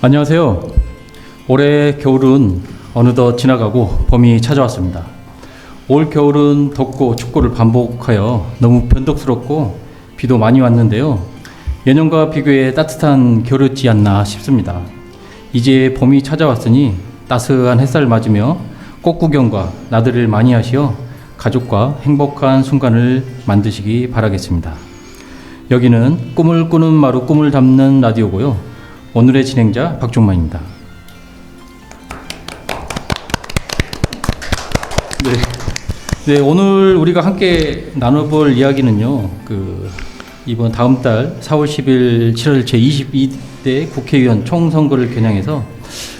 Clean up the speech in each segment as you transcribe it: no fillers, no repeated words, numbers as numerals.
안녕하세요. 올해 겨울은 어느덧 지나가고 봄이 찾아왔습니다. 올 겨울은 덥고 춥고를 반복하여 너무 변덕스럽고 비도 많이 왔는데요. 예년과 비교해 따뜻한 겨울이었지 않나 싶습니다. 이제 봄이 찾아왔으니 따스한 햇살을 맞으며 꽃 구경과 나들이를 많이 하시어 가족과 행복한 순간을 만드시기 바라겠습니다. 여기는 꿈을 꾸는 마루 꿈을 담는 라디오고요. 오늘의 진행자 박종만입니다. 네, 오늘 우리가 함께 나눠볼 이야기는요. 이번 다음 달 4월 10일 7월 제22대 국회의원 총선거를 겨냥해서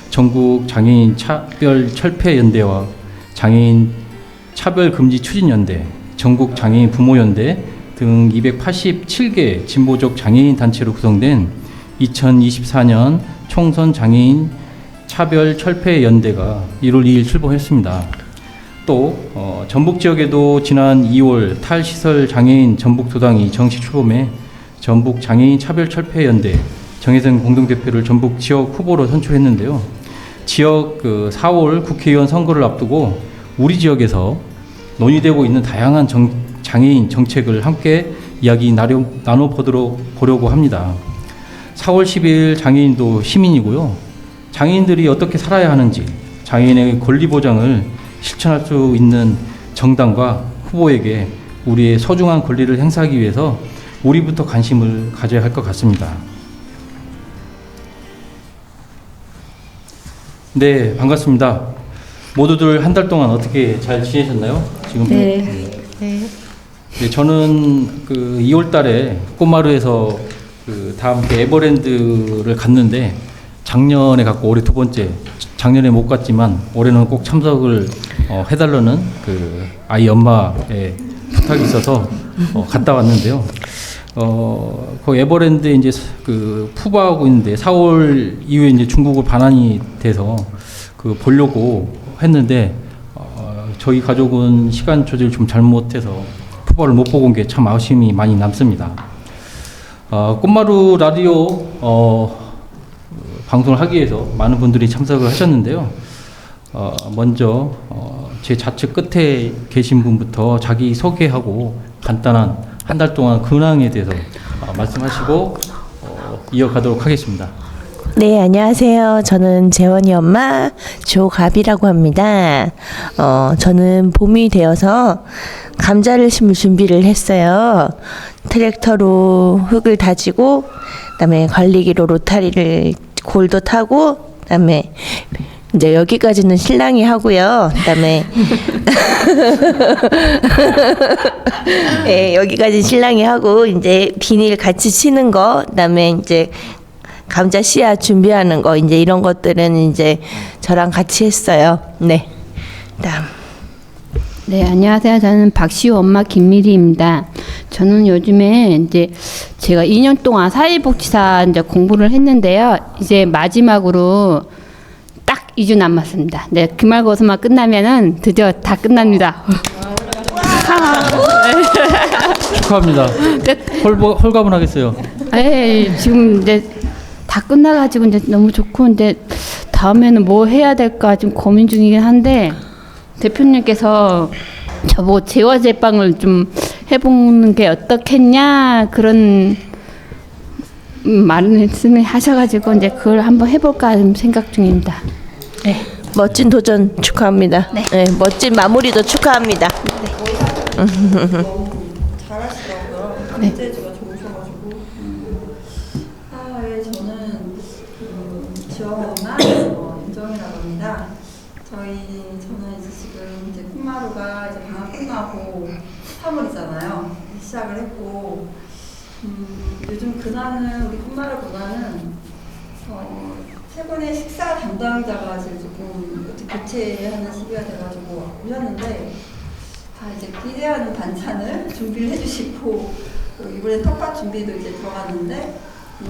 전국 장애인 차별철폐연대와 장애인 차별금지추진연대, 전국 장애인 부모연대 등 287개 진보적 장애인 단체로 구성된 2024년 총선 장애인 차별철폐연대가 1월 2일 출범했습니다. 또 전북 지역에도 지난 2월 탈시설 장애인 전북도당이 정식 출범해 전북 장애인 차별철폐연대 정혜선 공동대표를 전북 지역 후보로 선출했는데요. 지역 4월 국회의원 선거를 앞두고 우리 지역에서 논의되고 있는 다양한 장애인 정책을 함께 이야기 나눠보려고 합니다. 4월 10일 장애인도 시민이고요. 장애인들이 어떻게 살아야 하는지, 장애인의 권리 보장을 실천할 수 있는 정당과 후보에게 우리의 소중한 권리를 행사하기 위해서 우리부터 관심을 가져야 할 것 같습니다. 네, 반갑습니다. 모두들 한 달 동안 어떻게 잘 지내셨나요? 지금 네. 네, 저는 2월 달에 꽃마루에서 다 함께 에버랜드를 갔는데 작년에 갔고 올해 두 번째, 작년에 못 갔지만 올해는 꼭 참석을 해달라는 아이 엄마의 부탁이 있어서 갔다 왔는데요. 그 에버랜드에 이제 푸바하고 있는데 4월 이후에 이제 중국을 반환이 돼서 보려고 했는데 저희 가족은 시간 조절 좀 잘못해서 푸바를 못 보고 온 게 참 아쉬움이 많이 남습니다. 꽃마루 라디오 방송을 하기 위해서 많은 분들이 참석을 하셨는데요. 먼저 제 좌측 끝에 계신 분부터 자기 소개하고 간단한 한 달 동안 근황에 대해서 말씀하시고 이어가도록 하겠습니다. 네, 안녕하세요. 저는 재원이 엄마 조가비라고 합니다. 저는 봄이 되어서 감자를 심을 준비를 했어요. 트랙터로 흙을 다지고, 그다음에 관리기로 로타리를 골도 타고, 그다음에 이제 여기까지는 신랑이 하고요. 그다음에 네, 여기까지 신랑이 하고 이제 비닐 같이 치는 거, 그다음에 이제 감자 씨앗 준비하는 거, 이제 이런 것들은 이제 저랑 같이 했어요. 네. 다음. 네, 안녕하세요. 저는 박시우 엄마 김미리입니다. 저는 요즘에 이제 제가 2년 동안 사회복지사 이제 공부를 했는데요. 이제 마지막으로 딱 2주 남았습니다. 네, 기말고사만 끝나면은 드디어 다 끝납니다. 축하합니다. 홀가분하겠어요. 네, 지금 이제 다 끝나가지고 이제 너무 좋고, 이제 다음에는 뭐 해야 될까 지금 고민 중이긴 한데, 대표님께서 저보고 재화제빵을 좀 해보는 게 어떻겠냐 그런 말씀을 하셔가지고 이제 그걸 한번 해볼까 생각 중입니다. 네. 멋진 도전 축하합니다. 네. 네, 멋진 마무리도 축하합니다. 잘하시더라고요. 네. 문제지가 좋으셔가지고. 예, 저는 지원 엄마 윤정이라고 합니다. 저는 이제 지금 이제 콩마루가 이제 방학 끝나고 3월이잖아요. 시작을 했고, 요즘 근황은 우리 콩마루보다는 최근에 식사 담당자가 지금 조금 교체하는 시기가 돼가지고 오셨는데, 이제 기대하는 반찬을 준비를 해주시고, 이번에 텃밭 준비도 이제 들어갔는데,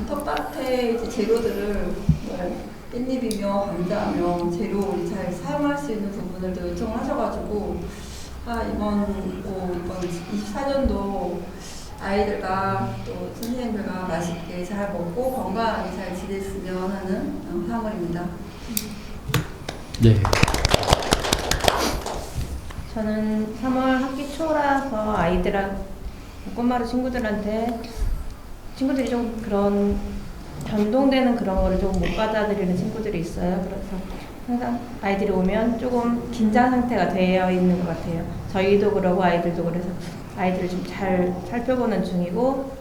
텃밭에 이제 재료들을 뭐 깻잎이며 감자며 재료 잘 사용할 수 있는 부분들도 요청을 하셔가지고, 이번 24년도 아이들과 또 선생님들과 맛있게 잘 먹고 건강하게 잘 지냈으면 하는 3월입니다. 네. 저는 3월 학기 초라서 아이들하고 꽃마루 친구들이 좀 그런 변동되는 그런 거를 좀 못 받아들이는 친구들이 있어요. 그래서 항상 아이들이 오면 조금 긴장 상태가 되어 있는 것 같아요. 저희도 그러고 아이들도 그래서 아이들을 좀 잘 살펴보는 중이고,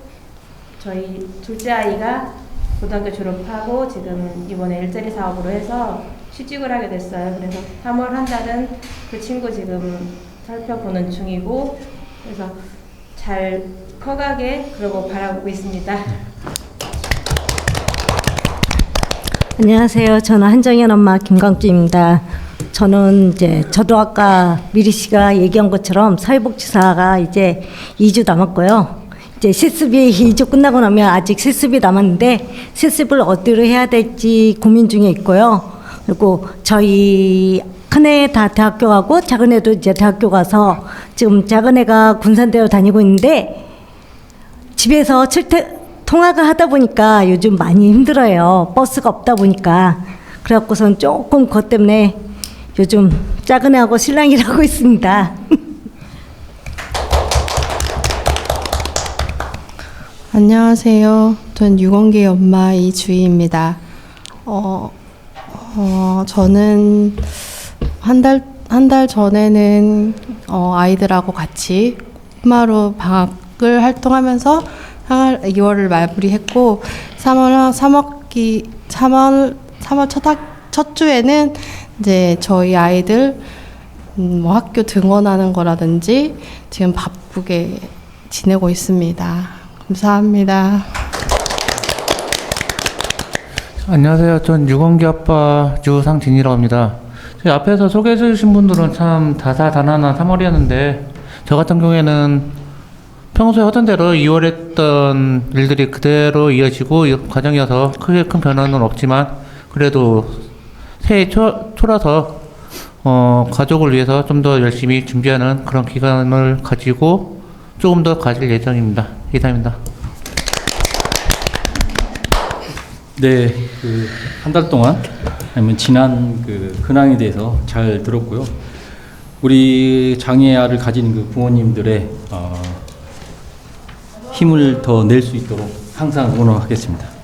저희 둘째 아이가 고등학교 졸업하고 지금 이번에 일자리 사업으로 해서 취직을 하게 됐어요. 그래서 3월 한 달은 그 친구 지금 살펴보는 중이고, 그래서 잘 커가게 그러고 바라보고 있습니다. 안녕하세요. 저는 한정현 엄마 김광주입니다. 저도 아까 미리 씨가 얘기한 것처럼 사회복지사가 이제 2주 남았고요. 이제 실습이 2주 끝나고 나면 아직 실습이 남았는데 실습을 어디로 해야 될지 고민 중에 있고요. 그리고 저희 큰애 다 대학교 가고 작은애도 이제 대학교 가서 지금 작은애가 군산대로 다니고 있는데 집에서 통학을 하다 보니까 요즘 많이 힘들어요. 버스가 없다 보니까. 그래갖고선 조금 그것 때문에 요즘 작은애하고 실랑이를 하고 있습니다. 안녕하세요. 전 유건기 엄마 이주희입니다. 저는 한 달 전에는 아이들하고 같이 꽃마루 방학을 활동하면서 2월을 마무리했고 3월 첫 주에는 이제 저희 아이들 뭐 학교 등원하는 거라든지 지금 바쁘게 지내고 있습니다. 감사합니다. 안녕하세요. 전 유건기 아빠 유상진이라고 합니다. 앞에서 소개해 주신 분들은 참 다사다난한 3월이었는데 저 같은 경우에는 평소에 하던 대로 2월 했던 일들이 그대로 이어지고 이 과정이어서 크게 큰 변화는 없지만 그래도 새해 초라서 가족을 위해서 좀 더 열심히 준비하는 그런 기간을 가지고 조금 더 가질 예정입니다. 이상입니다. 네, 한 달 동안 아니면 지난 근황에 대해서 잘 들었고요. 우리 장애아를 가진 부모님들의 힘을 더 낼 수 있도록 항상 응원하겠습니다.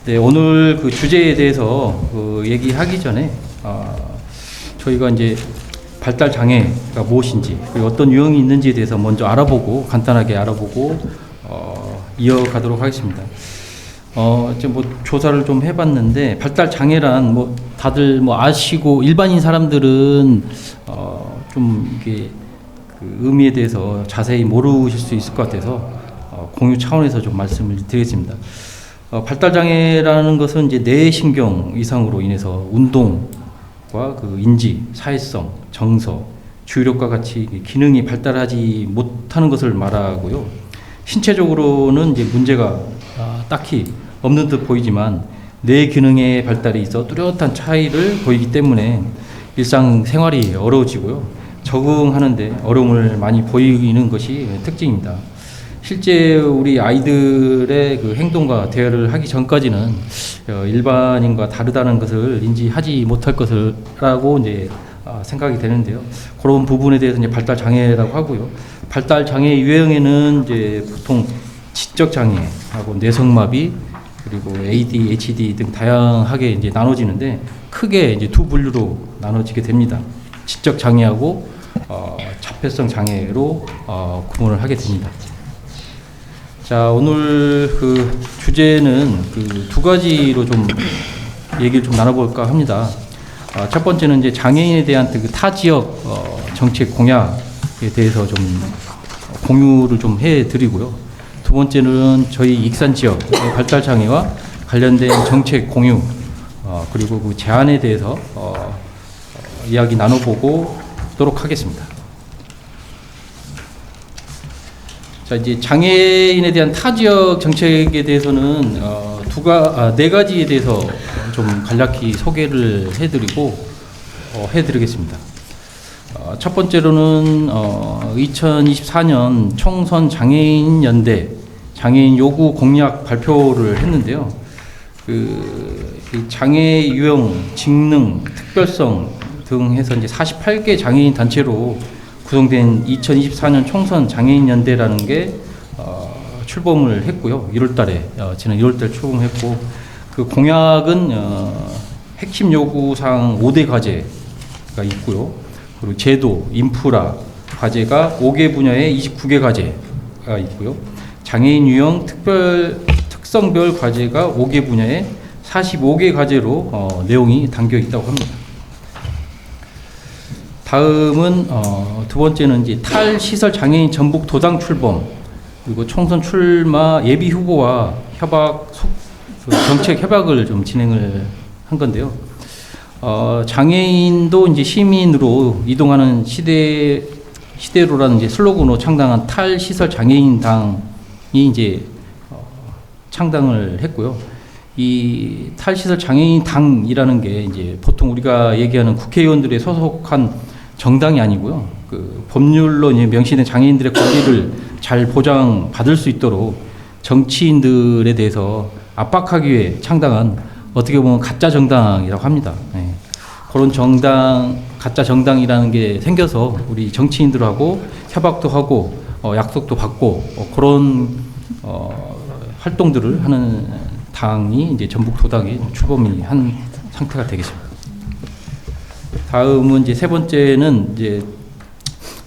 네, 오늘 주제에 대해서 얘기하기 전에 저희가 이제 발달 장애가 무엇인지 그리고 어떤 유형이 있는지에 대해서 먼저 간단하게 알아보고 이어가도록 하겠습니다. 이제 조사를 좀 해봤는데 발달 장애란 다들 아시고 일반인 사람들은 좀 이게 의미에 대해서 자세히 모르실 수 있을 것 같아서 공유 차원에서 좀 말씀을 드리겠습니다. 발달 장애라는 것은 이제 뇌신경 이상으로 인해서 운동과 인지, 사회성, 정서, 주의력과 같이 기능이 발달하지 못하는 것을 말하고요. 신체적으로는 이제 문제가 딱히 없는 듯 보이지만 뇌 기능의 발달에 있어 뚜렷한 차이를 보이기 때문에 일상생활이 어려워지고요. 적응하는데 어려움을 많이 보이는 것이 특징입니다. 실제 우리 아이들의 행동과 대화를 하기 전까지는 일반인과 다르다는 것을 인지하지 못할 것이라고 이제 생각이 되는데요. 그런 부분에 대해서 이제 발달 장애라고 하고요. 발달 장애 유형에는 이제 보통 지적 장애하고 뇌성마비 그리고 ADHD 등 다양하게 이제 나눠지는데 크게 이제 두 분류로 나눠지게 됩니다. 지적 장애하고 자폐성 장애로 구분을 하게 됩니다. 자, 오늘 주제는 두 가지로 좀 얘기를 좀 나눠볼까 합니다. 첫 번째는 이제 장애인에 대한 타 지역 정책 공약에 대해서 좀 공유를 좀 해드리고요. 두 번째는 저희 익산 지역 발달 장애와 관련된 정책 공유 그리고 제안에 대해서 이야기 나눠보도록 하겠습니다. 자, 이제 장애인에 대한 타 지역 정책에 대해서는 네 가지에 대해서 좀 간략히 소개를 해드리겠습니다. 첫 번째로는 2024년 총선 장애인 연대 장애인 요구 공약 발표를 했는데요. 이 장애 유형, 직능, 특별성 등 해서 이제 48개 장애인 단체로 구성된 2024년 총선 장애인 연대라는 게 출범을 했고요. 1월달에 지난 1월달 출범했고 그 공약은 핵심 요구사항 5대 과제가 있고요. 그리고 제도, 인프라 과제가 5개 분야에 29개 과제가 있고요. 장애인 유형 특성별 과제가 5개 분야에 45개 과제로 내용이 담겨 있다고 합니다. 다음은 두 번째는 이제 탈시설 장애인 전북 도당 출범 그리고 총선 출마 예비 후보와 정책 협약을 좀 진행을 한 건데요. 장애인도 이제 시민으로 이동하는 시대로라는 이제 슬로건으로 창당한 탈시설 장애인당이 이제 창당을 했고요. 이 탈시설 장애인당이라는 게 이제 보통 우리가 얘기하는 국회의원들의 소속한 정당이 아니고요. 그 법률로 이제 명시된 장애인들의 권리를 잘 보장받을 수 있도록 정치인들에 대해서 압박하기 위해 창당한 어떻게 보면 가짜 정당이라고 합니다. 네. 그런 정당, 가짜 정당이라는 게 생겨서 우리 정치인들하고 협약도 하고 약속도 받고 그런 활동들을 하는 당이 이제 전북 도당이 출범이 한 상태가 되겠습니다. 다음은 이제 세 번째는 이제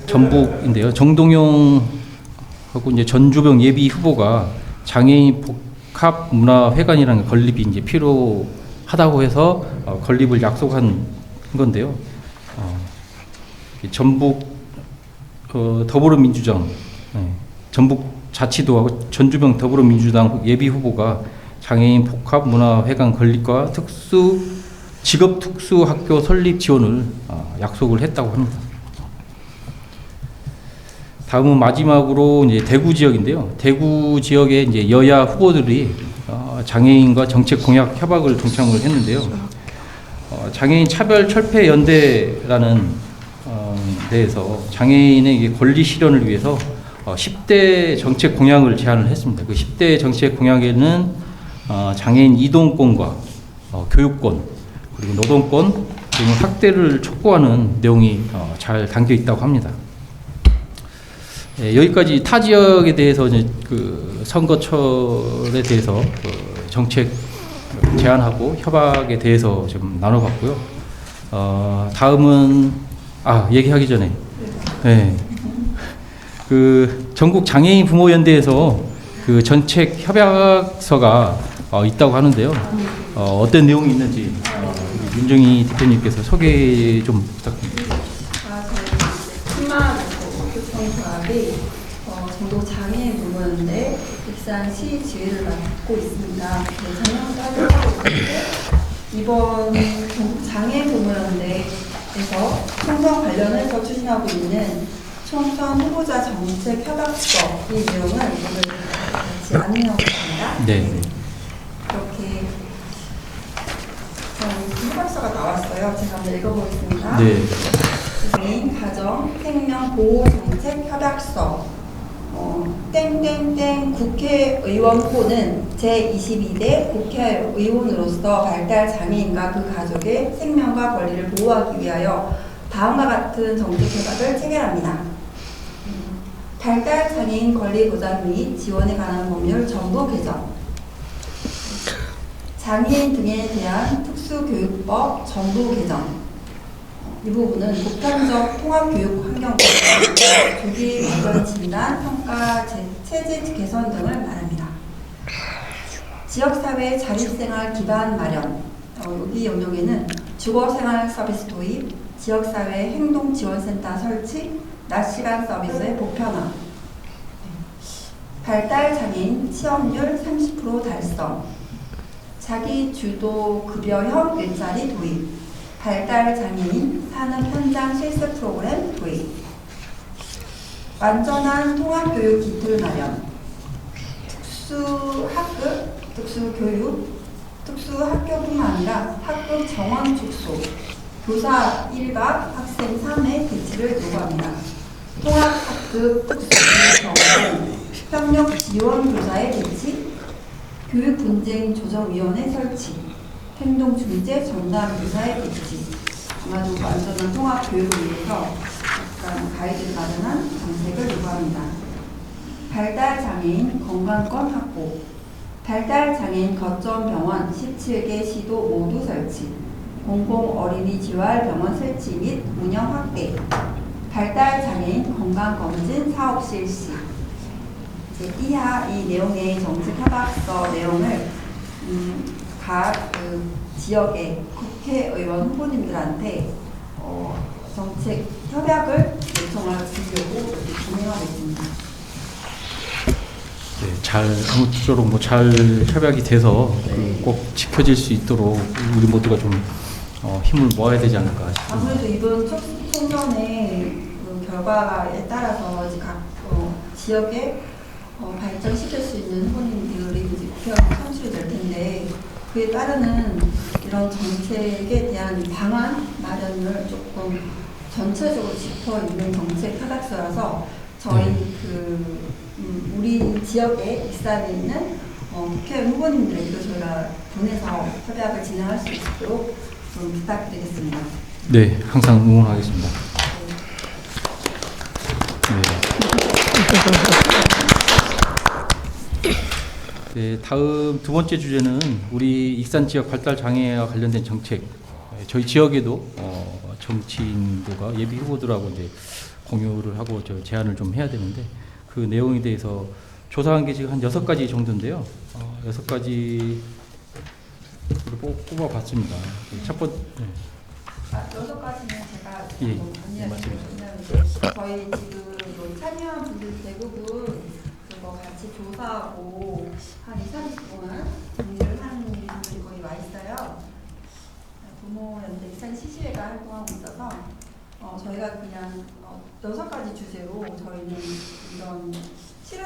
전북인데요. 정동영 하고 이제 전주병 예비 후보가 장애인 복합 문화회관이라는 건립이 이제 필요하다고 해서 건립을 약속한 건데요. 전북 더불어민주당, 전북 자치도하고 전주병 더불어민주당 예비 후보가 장애인 복합 문화회관 건립과 직업 특수 학교 설립 지원을 약속을 했다고 합니다. 다음은 마지막으로 이제 대구 지역인데요. 대구 지역에 이제 여야 후보들이 장애인과 정책 공약 협약을 동참을 했는데요. 장애인 차별 철폐 연대라는 데에서 장애인의 권리 실현을 위해서 10대 정책 공약을 제안을 했습니다. 그 10대 정책 공약에는 장애인 이동권과 교육권 그리고 노동권 그리고 학대를 촉구하는 내용이 잘 담겨 있다고 합니다. 여기까지 타 지역에 대해서 이제 그 선거철에 대해서 정책 제안하고 협약에 대해서 좀 나눠봤고요. 다음은 얘기하기 전에 그 전국 장애인 부모 연대에서 그 정책 협약서가 있다고 하는데요. 어떤 내용이 있는지 윤정희 대표님께서 소개 좀 부탁드립니다. 교통조합이 전북 장애인 부모연대 익산시 지휘를 맡고 있습니다. 작년부터 활동하고 있는데 이번 전북 장애인 부모연대에서 총선 관련해서 추진하고 있는 총선 후보자 정책 협약서 이 내용을 오늘 같이 안내하겠습니다. 네. 이렇게 협약서가 나왔어요. 제가 한번 읽어보겠습니다. 네. 장애인 가정 생명 보호 정책 협약서 땡땡땡 국회의원호는 제22대 국회의원으로서 발달 장애인과 그 가족의 생명과 권리를 보호하기 위하여 다음과 같은 정책 협약을 체결합니다. 발달 장애인 권리 보장 및 지원에 관한 법률 전부 개정, 장애인 등에 대한 특수교육법 전부 개정. 이 부분은 보편적 통합교육 환경과 조기 발견 진단, 평가, 체질 개선 등을 말합니다. 지역사회 자립생활 기반 마련, 이 영역에는 주거생활 서비스 도입, 지역사회 행동지원센터 설치, 낮시간 서비스의 보편화, 발달장애인 취업률 30% 달성, 자기주도 급여형 일자리 도입, 발달장애인 산업 현장 실습 프로그램 도입, 완전한 통합교육 기틀 마련, 특수학급, 특수교육, 특수학교뿐만 아니라 학급 정원 축소, 교사 1과 학생 3의 배치를 요구합니다. 통합학급 특수교육정원, 협력 지원 교사의 배치, 교육분쟁조정위원회 설치, 행동중재 전담 교사의 배치. 아마도 완전한 통합교육을 위해서 약간 가이드를 마련한 정책을 요구합니다. 발달장애인 건강권 확보, 발달장애인 거점병원 17개 시도 모두 설치, 공공어린이재활병원 설치 및 운영 확대, 발달장애인 건강검진 사업 실시. 이하 이 내용의 정책 협약서 내용을 각 지역의 국회의원 후보님들한테 정책 협약을 요청을 드리려고 진행하고 있습니다. 네, 잘 아무쪼록 뭐 잘 협약이 돼서 꼭 지켜질 수 있도록 우리 모두가 좀 힘을 모아야 되지 않을까 싶습니다. 아무래도 이번 총선의 그 결과에 따라서 이제 각 지역에 발전시킬 수 있는 후보님들이 이제 국회의원 선출이 될 텐데 그에 따르는 이런 정책에 대한 방안 마련을 조금 전체적으로 짚어 있는 정책 협약서라서 저희 우리 지역에 익산에 있는 국회의원 후보님들에게도 저희가 보내서 협약을 진행할 수 있도록 좀 부탁드리겠습니다. 네, 항상 응원하겠습니다. 네, 다음 두 번째 주제는 우리 익산 지역 발달 장애와 관련된 정책. 저희 지역에도 정치인들과 예비 후보들하고 이제 공유를 하고 저 제안을 좀 해야 되는데 그 내용에 대해서 조사한 게 지금 한 6가지 정도인데요. 6가지를 뽑아봤습니다. 첫 번째. 여섯 가지는 제가 예, 안내하겠습니다. 저희 지금 참여한 분들 대부분 그거 같이 조사하고 한 20-30분 정리를 하는 분들이 거의 와 있어요. 부모연대 익산 시시회가 활동하고 있어서 저희가 그냥 6가지 주제로 저희는 이런 실은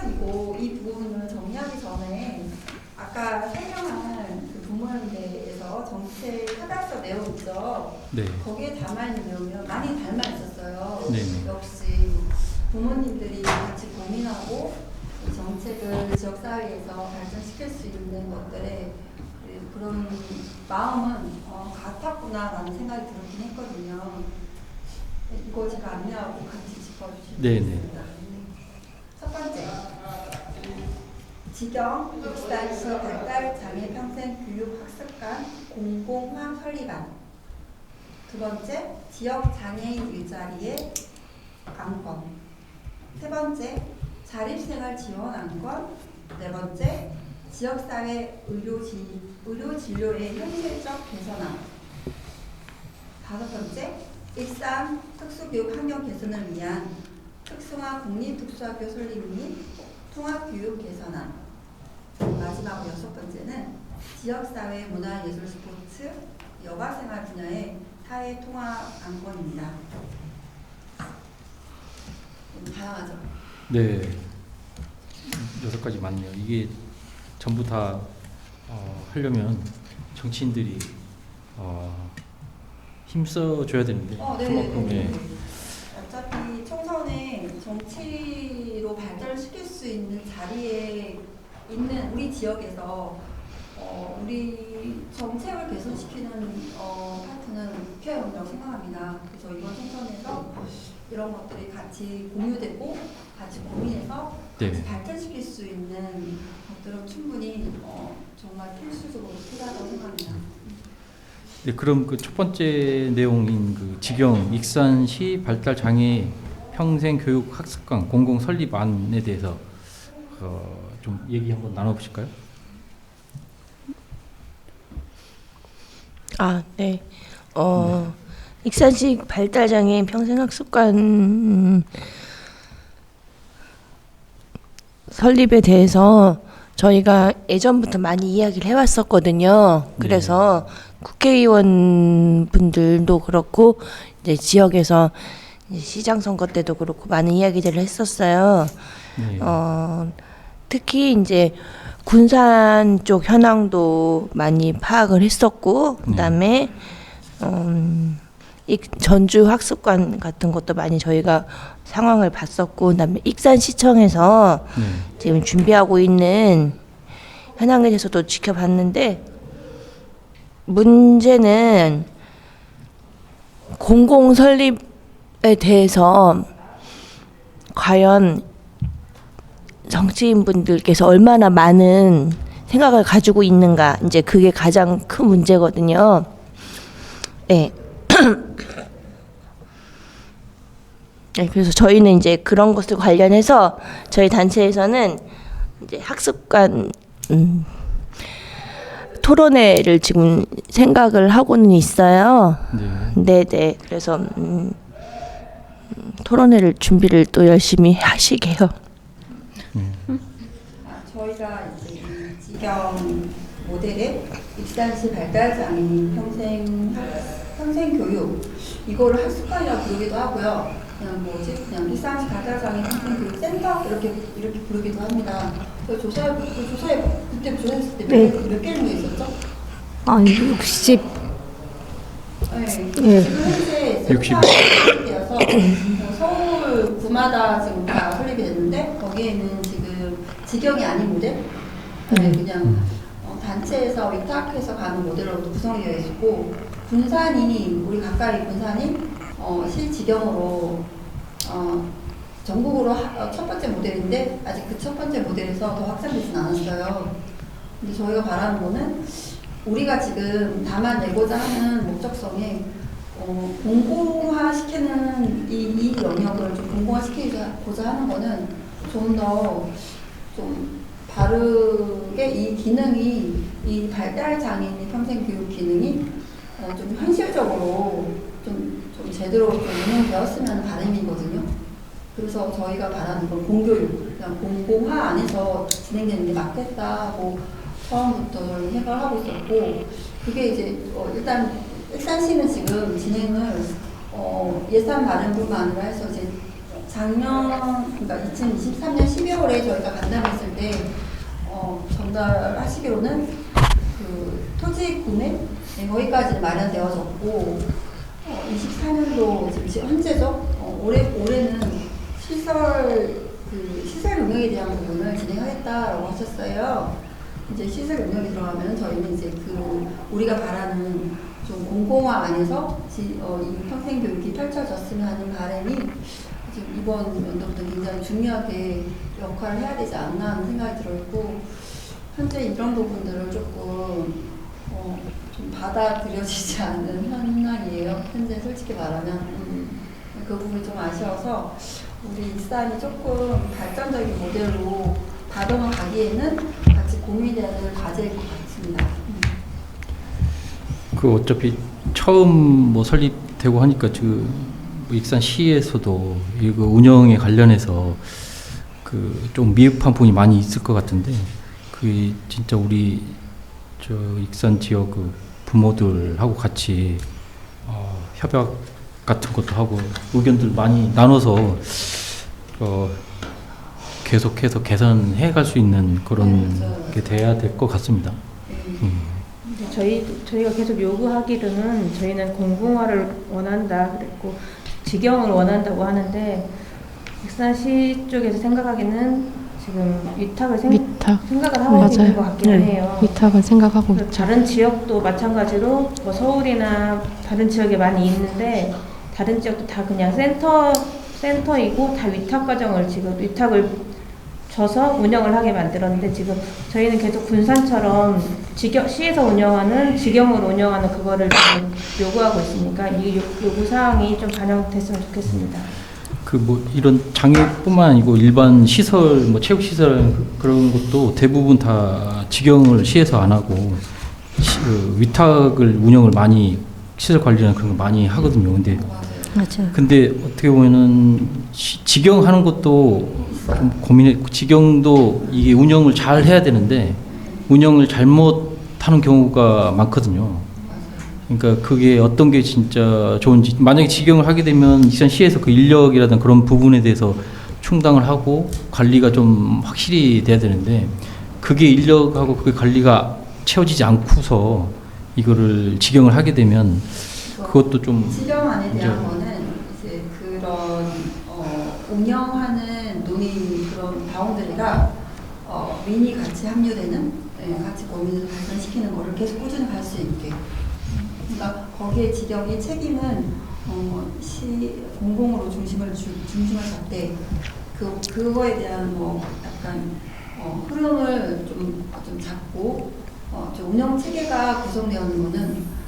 이 부분을 정리하기 전에 아까 설명한 그 부모연대에서 정책 협약서 내용 있죠. 네. 거기에 담아있는 내용이랑 많이 닮아 있었어요. 네네. 역시 부모님들이 같이 고민하고 이 정책을 지역사회에서 발전시킬 수 있는 것들에 그런 마음은 같았구나라는 생각이 들었긴 했거든요. 이거 제가 안내하고 같이 짚어주시면 네네. 되겠습니다. 첫 번째, 지경 익산시 발달장애 평생교육학습관 공공화 설립안. 두 번째, 지역 장애인 일자리의 안건. 세 번째, 자립생활 지원 안건. 네 번째, 지역사회 의료 진료의 현실적 개선안. 다섯 번째, 익산 특수교육 환경 개선을 위한 특성화 국립특수학교 설립 및 통합교육 개선안. 마지막으로 6번째는 지역사회 문화예술 스포츠 여가생활 분야의 사회 통합 안건입니다. 다양하죠? 네. 6가지 맞네요. 이게 전부 다 하려면 정치인들이 힘써줘야 되는데 그만큼 어차피 총선에 정치로 발전시킬 수 있는 자리에 있는 우리 지역에서 우리 정책을 개선시키는 파트는 국회의원이라고 생각합니다. 그래서 이번 총선에서 이런 것들이 같이 공유되고 같이 고민해서 같이 발전시킬 수 있는 것들은 충분히 정말 필수적으로 필요하다고 생각합니다. 네, 그럼 그 첫 번째 내용인 그 지경 익산시 발달 장애 평생 교육 학습관 공공 설립안에 대해서 좀 얘기 한번 나눠보실까요? 네. 익산시 발달장애인 평생학습관 설립에 대해서 저희가 예전부터 많이 이야기를 해왔었거든요. 그래서 국회의원 분들도 그렇고 이제 지역에서 이제 시장 선거 때도 그렇고 많은 이야기들을 했었어요. 네. 특히 이제 군산 쪽 현황도 많이 파악을 했었고, 그다음에 전주 학습관 같은 것도 많이 저희가 상황을 봤었고, 그다음에 익산시청에서 지금 준비하고 있는 현황에 대해서도 지켜봤는데, 문제는 공공 설립에 대해서 과연 정치인분들께서 얼마나 많은 생각을 가지고 있는가, 이제 그게 가장 큰 문제거든요. 네. 네, 그래서 저희는 이제 그런 것을 관련해서 저희 단체에서는 이제 학습관 토론회를 지금 생각을 하고는 있어요. 네, 네. 그래서 토론회를 준비를 또 열심히 하시게요. 저희가 이제 이 지경 모델의 익산시 발달장애인 평생 교육 이거를 학습관이라고 부르기도 하고요. 그냥 익산시 발달장애인 평생교육센터 이렇게 부르기도 합니다. 조사해 그때 조사했을 때 몇 개 정도 있었죠? 60. 네. 예. 지금 현재 60. 되어서 서울 구마다 지금 다 설립이 됐는데 거기에는 지금 지경이 아닌 모델, 그냥 단체에서 위탁해서 가는 모델로 구성되어 있고, 군산이 우리 가까이 군산이 실지경으로 전국으로 첫 번째 모델인데 아직 그 첫 번째 모델에서 더 확산되진 않았어요. 근데 저희가 바라는 거는 우리가 지금 담아내고자 하는 목적성에 공공화시키는 이 영역을 좀 공공화시키고자 하는 거는 좀 더 좀 바르게 이 기능이, 이 발달장애인 평생교육 기능이 좀 현실적으로 좀 제대로 좀 운영되었으면 바람이거든요. 그래서 저희가 바라는 건 공교육, 그냥 공공화 안에서 진행되는 게 맞겠다고 처음부터 저희 생각을 하고 있었고, 그게 이제 일단 익산시는 지금 진행을 예산 마련뿐만 아니라 해서 이제 작년, 그러니까 2023년 12월에 저희가 간담했을 때 전달하시기로는 그 토지 구매 거기까지는 마련되어졌고, 24년도 지금 현재죠. 올해는 시설 능력에 대한 부분을 진행하겠다라고 하셨어요. 이제 시설 능력이 들어가면 저희는 이제 우리가 바라는 좀 공공화 안에서 이 평생 교육이 펼쳐졌으면 하는 바람이 지금 이번 연도부터 굉장히 중요하게 역할을 해야 되지 않나 하는 생각이 들어있고, 현재 이런 부분들을 조금 좀 받아들여지지 않는 현황이에요. 현재 솔직히 말하면 그 부분이 좀 아쉬워서 우리 익산이 조금 발전적인 모델로 다듬어 가기에는 같이 고민되는 과제일 것 같습니다. 그 어차피 처음 설립되고 하니까 익산시에서도 이거 운영에 관련해서 좀 미흡한 부분이 많이 있을 것 같은데, 그게 진짜 우리 익산 지역 부모들하고 같이 협약 같은 것도 하고 의견들 많이 나눠서 계속해서 개선해 갈 수 있는 그런 게 돼야 될 것 같습니다. 저희가 계속 요구하기로는 저희는 공공화를 원한다 그랬고 직영을 원한다고 하는데, 익산시 쪽에서 생각하기는 지금 위탁을 생각을 하고 있는 것 같기는 해요. 위탁을 생각하고 있죠. 다른 지역도 마찬가지로 서울이나 다른 지역에 많이 있는데, 다른 지역도 다 그냥 센터이고 다 위탁 과정을 지금 위탁을 줘서 운영을 하게 만들었는데, 지금 저희는 계속 군산처럼 시에서 운영하는 직영으로 운영하는 그거를 지금 요구하고 있으니까 이 요구 사항이 좀 반영됐으면 좋겠습니다. 이런 장애뿐만 아니고 일반 시설, 체육 시설 그런 것도 대부분 다 직영을 시에서 안 하고 위탁을 운영을 많이 시설 관리나 그런 거 많이 하거든요. 맞아요. 근데 어떻게 보면은 직영하는 것도 좀 고민해. 직영도 이게 운영을 잘 해야 되는데 운영을 잘못하는 경우가 많거든요. 그러니까 그게 어떤 게 진짜 좋은지, 만약에 직영을 하게 되면 익산시에서 그 인력이라든 그런 부분에 대해서 충당을 하고 관리가 좀 확실히 돼야 되는데, 그게 인력하고 그게 관리가 채워지지 않고서 이거를 직영을 하게 되면 그것도 좀 지정안에 대한 문제가- 거는 이제 그런 운영하는 논의 그런 바운더리가 민이 같이 합류되는 같이 고민을 발전시키는 거를 계속 꾸준히 갈 수 있게. 그러니까 거기에 지역의 책임은 공공으로 중심을 잡되 그거에 대한 뭐 약간 흐름을 좀 잡고 좀 운영 체계가 구성되어 있는 거는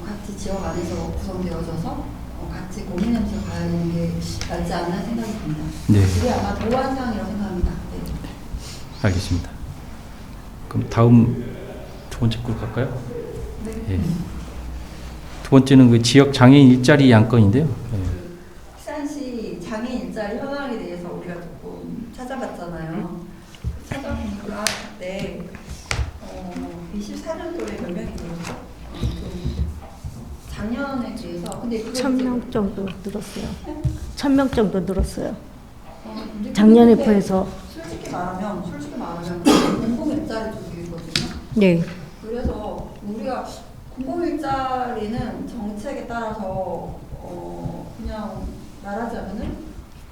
같이 지역 안에서 구성되어져서 같이 고민하면서 가야 되는 게 낫지 않나 생각이 듭니다. 네. 이게 아마 도안 사항이라고 생각합니다. 네. 알겠습니다. 그럼 다음 두 번째 걸 갈까요? 네. 예. 두 번째는 그 지역 장애인 일자리 안건인데요. 예. 익산시 장애인 일자리 현황에 대해서 우리가 조금 찾아봤잖아요. 찾아보니까 그때 24년도에 몇 명이 늘었죠? 작년에 비해서 근데 그걸 1,000명 정도 늘었어요. 1,000명 정도 늘었어요. 근데 작년에 근데 비해서. 솔직히 말하면 공공 일자리 쪽이거든요. 네. 그래서 우리가 공공 일자리는 정책에 따라서 그냥 말하자면은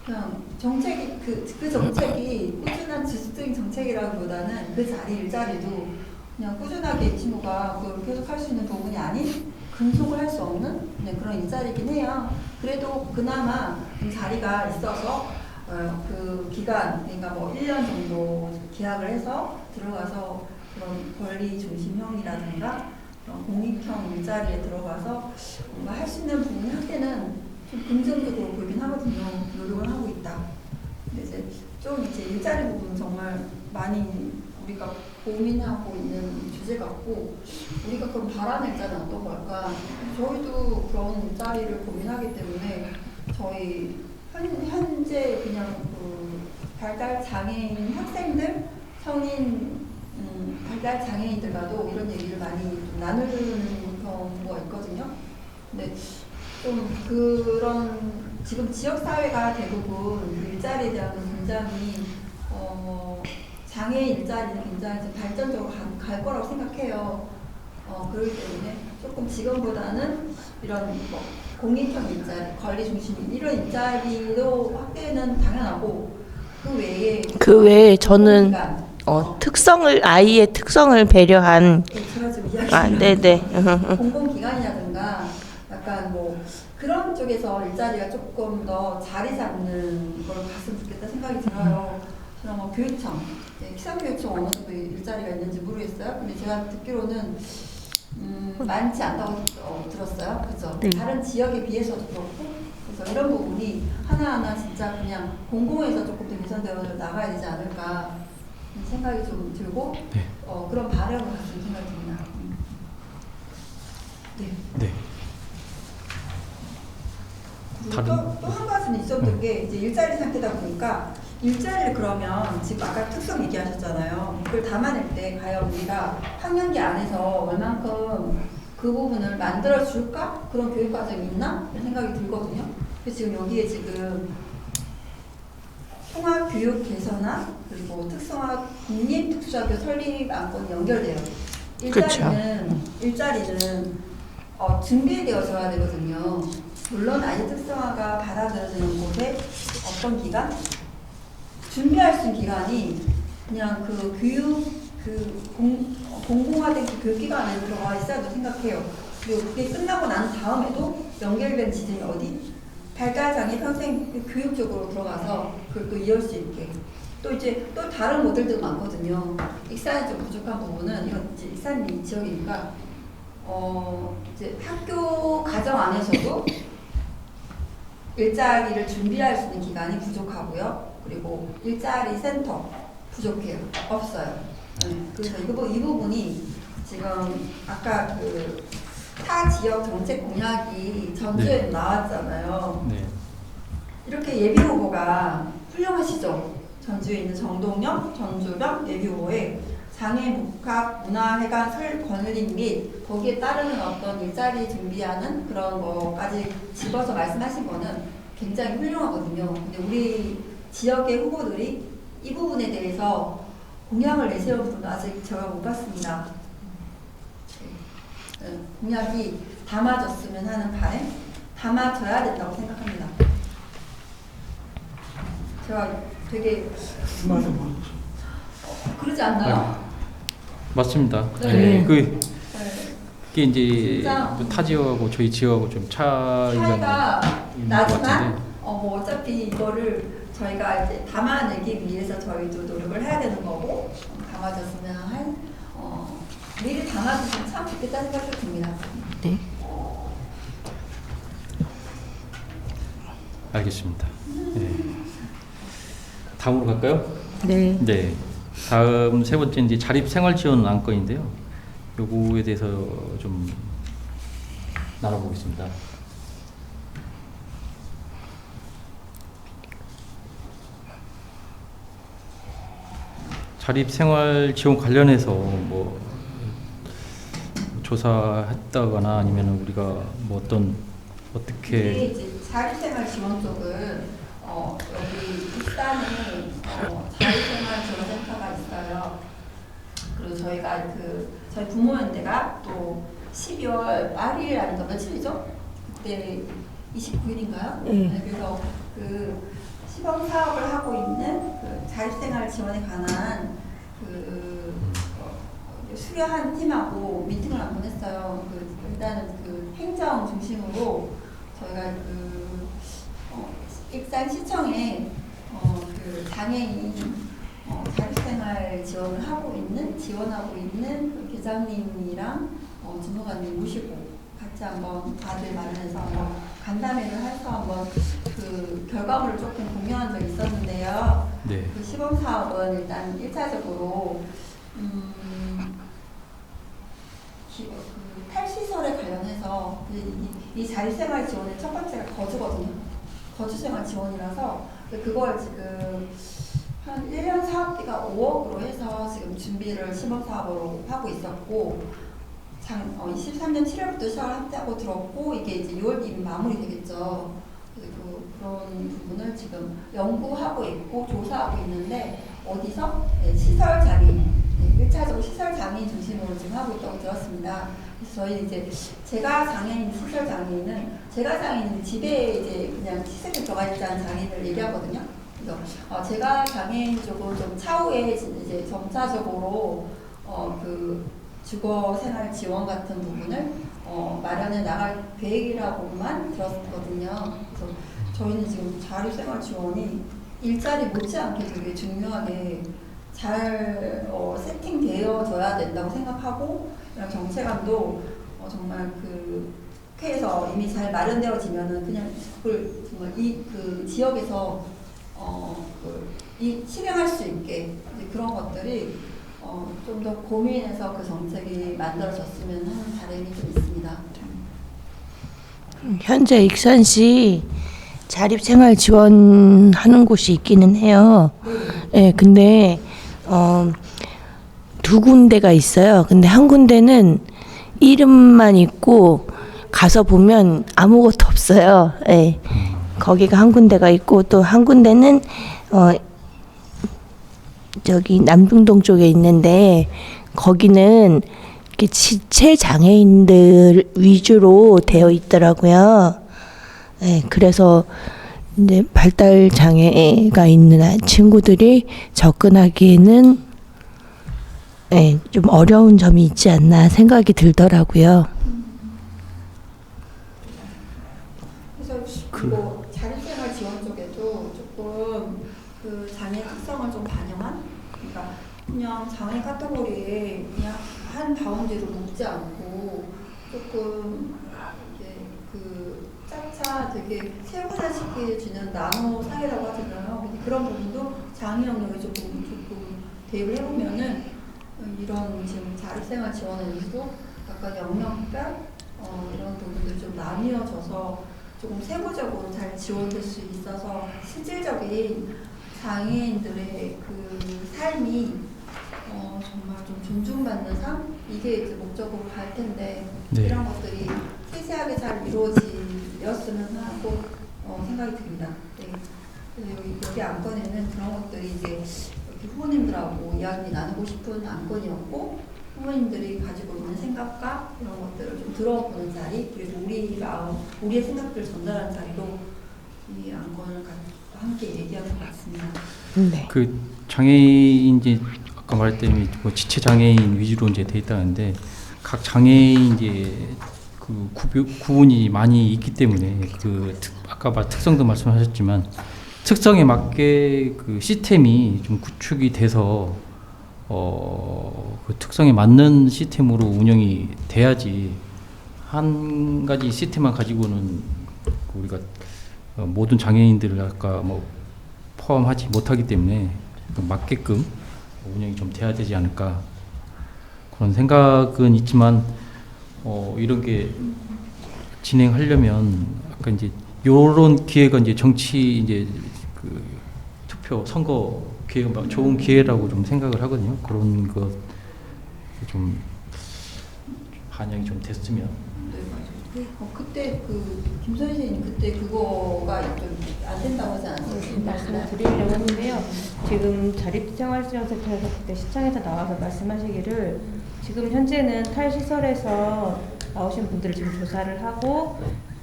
그냥 정책이 그 정책이 꾸준한 지속적인 정책이라기보다는 그 자리 일자리도 그냥 꾸준하게 이 친구가 그걸 계속 할 수 있는 부분이 아닌 근속을 할 수 없는 그런 일자리이긴 해요. 그래도 그나마 자리가 있어서 그 기간, 그러니까 뭐 1년 정도 계약을 해서 들어가서 그런 권리 중심형이라든가 그런 공익형 일자리에 들어가서 뭔가 할 수 있는 부분 확대는 좀 긍정적으로 보이긴 하거든요. 노력을 하고 있다. 근데 이제 좀 이제 일자리 부분 정말 많이 우리가 고민하고 있는 주제 같고 우리가 그럼 바라는 일자리는 어떤 걸까? 저희도 그런 일자리를 고민하기 때문에 저희 현재 그냥 그 발달 장애인 학생들, 성인 발달 장애인들과도 이런 얘기를 많이 좀 나누는 경우가 있거든요. 근데 좀 그런 지금 지역 사회가 대부분 그 일자리에 대한 굉장히 장애인 일자리는 굉장히 좀 발전적으로 갈 거라고 생각해요. 그렇기 때문에 조금 지금보다는 이런 뭐 공익형 일자리, 권리 중심인 이런 일자리도 확대는 당연하고 그 외에 저는 공공기관, 아이의 특성을 배려한 제가 지금 이야기하는 네네. 공공기관이라든가 약간 뭐 그런 쪽에서 일자리가 조금 더 자리 잡는 걸 봤으면 좋겠다 생각이 들어요. 그럼 뭐 교육청, 기상교육청 어느 정도 일자리가 있는지 모르겠어요. 근데 제가 듣기로는 많지 않다고 들었어요. 그죠? 네. 다른 지역에 비해서도 그렇고 그래서 이런 부분이 하나하나 진짜 그냥 공공에서 조금 더 개선되어 나가야 되지 않을까 생각이 좀 들고 네. 그런 바람을 가진 생각이 듭니다. 네. 네. 다른- 또 한 가지는 있었던 게 이제 일자리 상태다 보니까 일자리를 그러면 지금 아까 특성 얘기하셨잖아요. 그걸 담아낼 때 과연 우리가 학년기 안에서 얼만큼 그 부분을 만들어 줄까? 그런 교육 과정이 있나? 이런 생각이 들거든요. 그래서 지금 여기에 지금 통합교육 개선안 그리고 특성화 국립특수학교 설립 안건이 연결돼요. 일자리는 준비되어져야 되거든요. 물론 아이 특성화가 받아들여지는 곳에 어떤 기간? 준비할 수 있는 기간이 그냥 그 교육, 공공화된 그 교육기관 안에 들어가 있어야 된다고 생각해요. 그리고 그게 끝나고 난 다음에도 연결된 지점이 어디? 발달장애 평생 교육 쪽으로 들어가서 그걸 또 이어올 수 있게. 또 이제 또 다른 모델들도 많거든요. 익산이 좀 부족한 부분은 이건 이제 익산 지역이니까 이제 학교 가정 안에서도 일자리를 준비할 수 있는 기간이 부족하고요. 그리고 일자리 센터 부족해요. 없어요. 그래서 이 부분이 지금 아까 그 타 지역 정책 공약이 전주에 네. 나왔잖아요. 네. 이렇게 예비 후보가 훌륭하시죠. 전주에 있는 정동영, 전주병 예비 후보에 장애 복합 문화회관 설 건립 및 거기에 따르는 어떤 일자리 준비하는 그런 거까지 집어서 말씀하신 거는 굉장히 훌륭하거든요. 근데 우리 지역의 후보들이 이 부분에 대해서 공약을 내세운 분은 아직 제가 못 봤습니다. 공약이 담아졌으면 하는 바에 담아져야 된다고 생각합니다. 제가 되게 그러지 않나요? 맞습니다. 네. 네. 네. 그게 이제 진짜 타 지역하고 저희 지역하고 좀 차이가 있는 것 나지만 같은데. 뭐 어차피 이거를 저희가 이제 담아내기 위해서 저희도 노력을 해야 되는 거고 담아졌으면 할 미리 담아주시면 참 좋겠다는 생각이 듭니다. 네. 알겠습니다. 네. 다음으로 갈까요? 네. 네. 다음 세 번째 이제 자립 생활 지원 안건인데요. 요거에 대해서 좀 나눠보겠습니다. 자립 생활 지원 관련해서 뭐 조사했다거나 아니면 우리가 뭐 이게 어떻게 이제 자립생활 지원 쪽은 여기 일산에 자립생활 지원센터가 있어요. 그리고 저희가 저희 부모연대가 또 12월 말일 아닌가 며칠이죠? 그때 29일인가요? 네. 그래서 그 시범 사업을 하고 있는 그 자립생활 지원에 관한 수료한 팀하고 미팅을 한번 했어요. 일단은 행정 중심으로 저희가 익산시청에 장애인 자립생활 지원하고 있는 그 계장님이랑 주무관님 모시고 같이 한번 다들 마련해서 한번 간담회를 해서 한번 결과물을 조금 공유한 적이 있었는데요. 네. 그 시범 사업은 일단 1차적으로 탈시설에 관련해서 이 자립생활 지원의 첫 번째가 거주거든요. 거주생활 지원이라서 그걸 지금 한 1년 사업비가 5억으로 해서 지금 준비를 시범사업으로 하고 있었고 23년 7월부터 시작을 한다고 들었고 이게 이제 6월 뒤면 마무리되겠죠. 그리고 그런 부분을 지금 연구하고 있고 조사하고 있는데 어디서? 네, 시설장애인 1차적으로 시설장애인 중심으로 지금 하고 있다고 들었습니다. 그래서 저희 이제 제가 장애인 시설장애인은 제가 장애인은 집에 이제 그냥 시설에 들어가 있자는 장애인을 얘기하거든요. 그래서 제가 장애인 쪽으로 좀 차후에 이제 점차적으로 주거 생활 지원 같은 부분을 마련해 나갈 계획이라고만 들었거든요. 그래서 저희는 지금 자립생활 지원이 일자리 못지않게 되게 중요하게 잘 세팅되어져야 된다고 생각하고 이런 정체감도 정말 국회에서 이미 잘 마련되어지면은 그냥 그걸 정말 그 지역에서 실행할 수 있게 그런 것들이 좀 더 고민해서 그 정책이 만들어졌으면 하는 바람이 좀 있습니다. 현재 익산시 자립생활 지원하는 곳이 있기는 해요. 네, 근데 두 군데가 있어요. 근데 한 군데는 이름만 있고 가서 보면 아무것도 없어요. 네, 거기가 한 군데가 있고 또 한 군데는 저기 남중동 쪽에 있는데 거기는 이렇게 지체 장애인들 위주로 되어 있더라고요. 네, 그래서 이제 발달 장애가 있는 친구들이 접근하기에는 네, 좀 어려운 점이 있지 않나 생각이 들더라고요. 그래서 자립생활 지원 쪽에도 조금 장애 특성을 좀 반영한, 그러니까 그냥 장애 카테고리에 그냥 한 바운드로 묶지 않고 조금 이제 차차 되게 세분화시켜지는 나노 사회라고 하잖아요. 그런 부분도 장애 영역에 조금 대입을 해보면은 이런 지금 자립생활 지원에서도 약간 영역별 이런 부분들 좀 나뉘어져서 조금 세부적으로 잘 지원될 수 있어서 실질적인 장애인들의 삶이 정말 좀 존중받는 삶? 이게 이제 목적으로 갈 텐데 네. 이런 것들이 세세하게 잘 이루어지었으면 하고 생각이 듭니다. 네. 여기 안건에는 그런 것들이 이제 후보님들하고 이야기 나누고 싶은 안건이었고 부모님들이 가지고 있는 생각과 이런 것들을 좀 들어보는 자리, 그리고 우리 마음, 우리의 생각들을 전달하는 자리로 이 안건을 함께 얘기하는 것 같습니다. 네. 그 장애인 이제 아까 말했다시피 뭐 지체 장애인 위주로 이제 돼 있다는데 각 장애인 이제 그 구분이 많이 있기 때문에 아까 특성도 말씀하셨지만 특성에 맞게 그 시스템이 좀 구축이 돼서 그 특성에 맞는 시스템으로 운영이 돼야지 한 가지 시스템만 가지고는 우리가 모든 장애인들을 아까 뭐 포함하지 못하기 때문에 맞게끔 운영이 좀 돼야 되지 않을까 그런 생각은 있지만 이런 게 진행하려면 아까 이제 요런 기회가 이제 정치 이제 그 투표 선거 기회가 좋은 기회라고 좀 생각을 하거든요. 그런 것 좀 반영이 좀 됐으면. 네, 맞아요. 그때 김 선생님 그때 그거가 좀 안 된다고 하지 않았어요? 말씀드리려고 했는데요. 지금 자립생활지원센터에서 그때 시청에서 나와서 말씀하시기를 지금 현재는 탈시설에서 나오신 분들을 지금 조사를 하고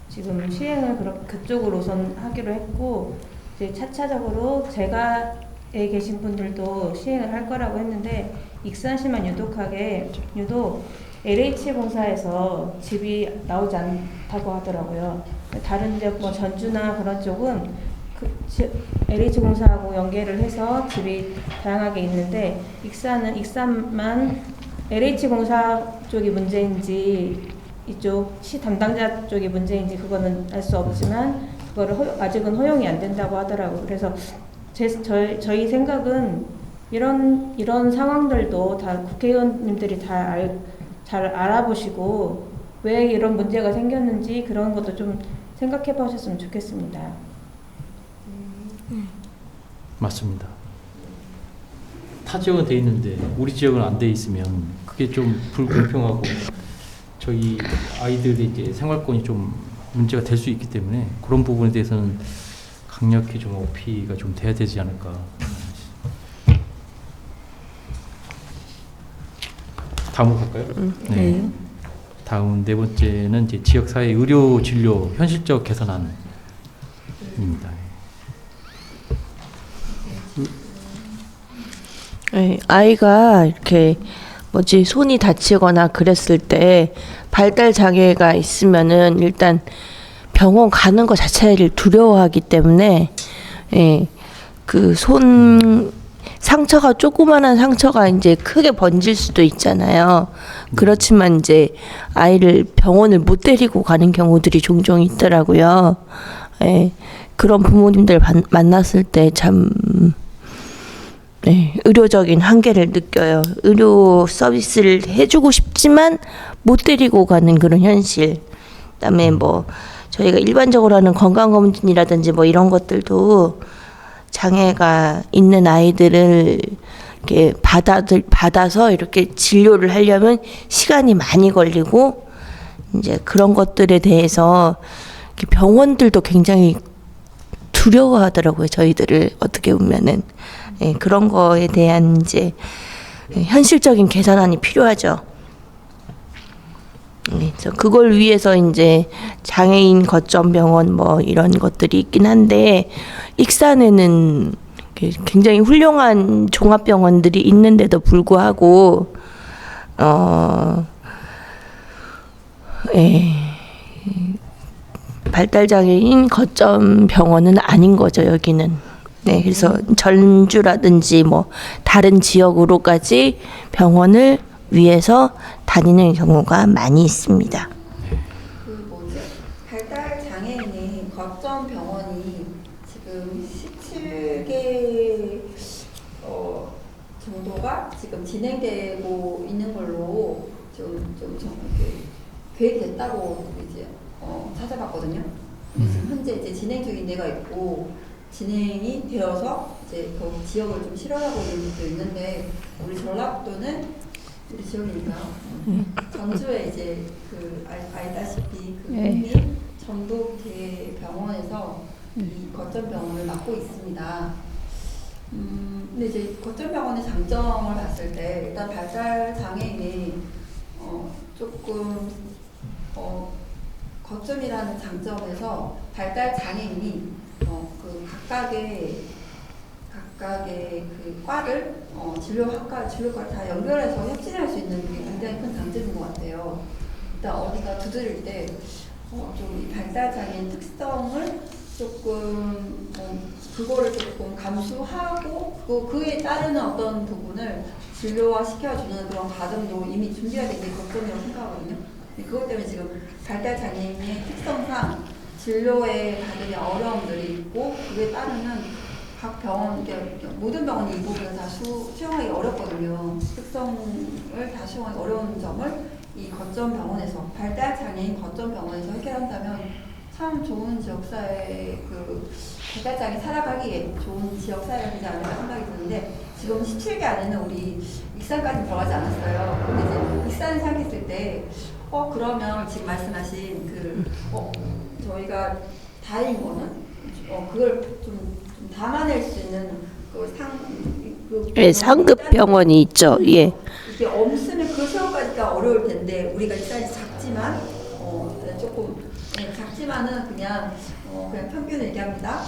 지금 시행을 그쪽으로 우선 하기로 했고 이제 차차적으로 제가에 계신 분들도 시행을 할 거라고 했는데 익산시만 유독 LH공사에서 집이 나오지 않다고 하더라고요. 다른 지역 뭐 전주나 그런 쪽은 LH공사하고 연계를 해서 집이 다양하게 있는데 익산만 LH공사 쪽이 문제인지 이쪽 시 담당자 쪽이 문제인지 그거는 알 수 없지만 그거를 아직은 허용이 안 된다고 하더라고요. 그래서 저희 생각은 이런 상황들도 다 국회의원님들이 잘 알아보시고 왜 이런 문제가 생겼는지 그런 것도 좀 생각해 보셨으면 좋겠습니다. 맞습니다. 타 지역은 돼 있는데 우리 지역은 안 돼 있으면 그게 좀 불공평하고 저희 아이들의 이제 생활권이 좀 문제가 될 수 있기 때문에 그런 부분에 대해서는 강력히 좀 어필이 좀 돼야 되지 않을까. 다음으로 갈까요? 네. 다음 네 번째는 이제 지역사회 의료 진료 현실적 개선안입니다. 네, 아이가 이렇게 손이 다치거나 그랬을 때 발달 장애가 있으면은 일단 병원 가는 것 자체를 두려워하기 때문에 그 상처가 조그마한 상처가 이제 크게 번질 수도 있잖아요. 그렇지만 이제 아이를 병원을 못 데리고 가는 경우들이 종종 있더라고요. 그런 부모님들 만났을 때 참 의료적인 한계를 느껴요. 의료 서비스를 해주고 싶지만 못 데리고 가는 그런 현실. 그다음에 뭐 저희가 일반적으로 하는 건강검진이라든지 뭐 이런 것들도 장애가 있는 아이들을 이렇게 받아서 이렇게 진료를 하려면 시간이 많이 걸리고 이제 그런 것들에 대해서 병원들도 굉장히 두려워하더라고요. 저희들을 어떻게 보면은 그런 거에 대한 이제 현실적인 개선안이 필요하죠. 그래서 그걸 위해서 이제 장애인 거점 병원 뭐 이런 것들이 있긴 한데 익산에는 굉장히 훌륭한 종합병원들이 있는데도 불구하고 발달장애인 거점 병원은 아닌 거죠, 여기는. 그래서 전주라든지 뭐 다른 지역으로까지 병원을 위해서 다니는 경우가 많이 있습니다. 발달 장애인의 거점 병원이 지금 17개 정도가 지금 진행되고 있는 걸로 좀 계획됐다고 이제 찾아봤거든요. 지금 현재 이제 진행 중인 데가 있고 진행이 되어서 이제 그 지역을 좀 실현하고 있는 것도 있는데 우리 전라북도는 우리 지역이니까요. 전주에 이제 알다시피 국립 전북대병원에서 이 거점 병원을 맡고 있습니다. 근데 이제 거점병원의 장점을 봤을 때 일단 발달 장애인이 조금 거점이라는 장점에서 발달 장애인이 그 각각의 그 과를 진료과를 다 연결해서 혁신할 수 있는 게 굉장히 큰 장점인 것 같아요. 일단 어디가 두드릴 때 좀 이 발달 장애인 특성을 조금 그거를 조금 감수하고 그에 따르는 어떤 부분을 진료화 시켜주는 그런 과정도 이미 준비가 된 게 걱정이라고 생각하거든요. 그것 때문에 지금 발달 장애인의 특성상 진료에 받으니 어려움들이 있고 그에 따르는 각 병원, 모든 병원이 이 부분을 다 수용하기 어렵거든요. 특성을 다 수용하기 어려운 점을 이 거점 병원에서 발달 장애인 거점 병원에서 해결한다면 참 좋은 지역사회 발달 장애 살아가기에 좋은 지역사회가 되지 않을까 생각이 드는데 지금 17개 안에는 우리 익산까지 들어가지 않았어요. 근데 이제 익산을 생각했을 때 그러면 지금 말씀하신 저희가 다행인 거는 그걸 좀 담아낼 수 있는 상급 병원이 있죠. 예. 이게 없으면 그 세워가기가 어려울 텐데 우리가 익산이 작지만 조금 작지만은 그냥 평균을 얘기합니다.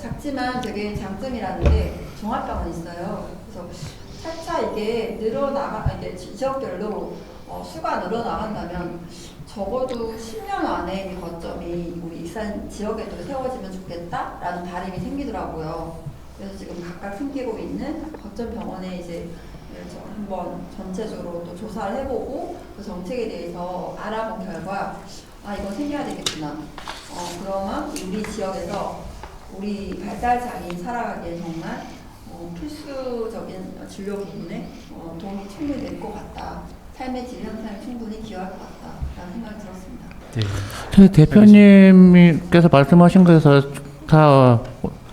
작지만 되게 장점이라는 게 종합병원이 있어요. 그래서 차차 이게 이제 지역별로 수가 늘어나간다면 적어도 10년 안에 이 거점이 우리 익산 지역에도 세워지면 좋겠다라는 바람이 생기더라고요. 그래서 지금 각각 생기고 있는 거점 병원에 이제 한번 전체적으로 또 조사를 해보고 그 정책에 대해서 알아본 결과 이거 생겨야 되겠구나. 그러면 우리 지역에서 우리 발달 장애인 살아가기에 정말 필수적인 진료 부분에 도움이 충분히 될 것 같다. 삶의 질 향상에 충분히 기여할 것 같다라는 생각이 들었습니다. 네. 대표님께서 말씀하신 것에서 다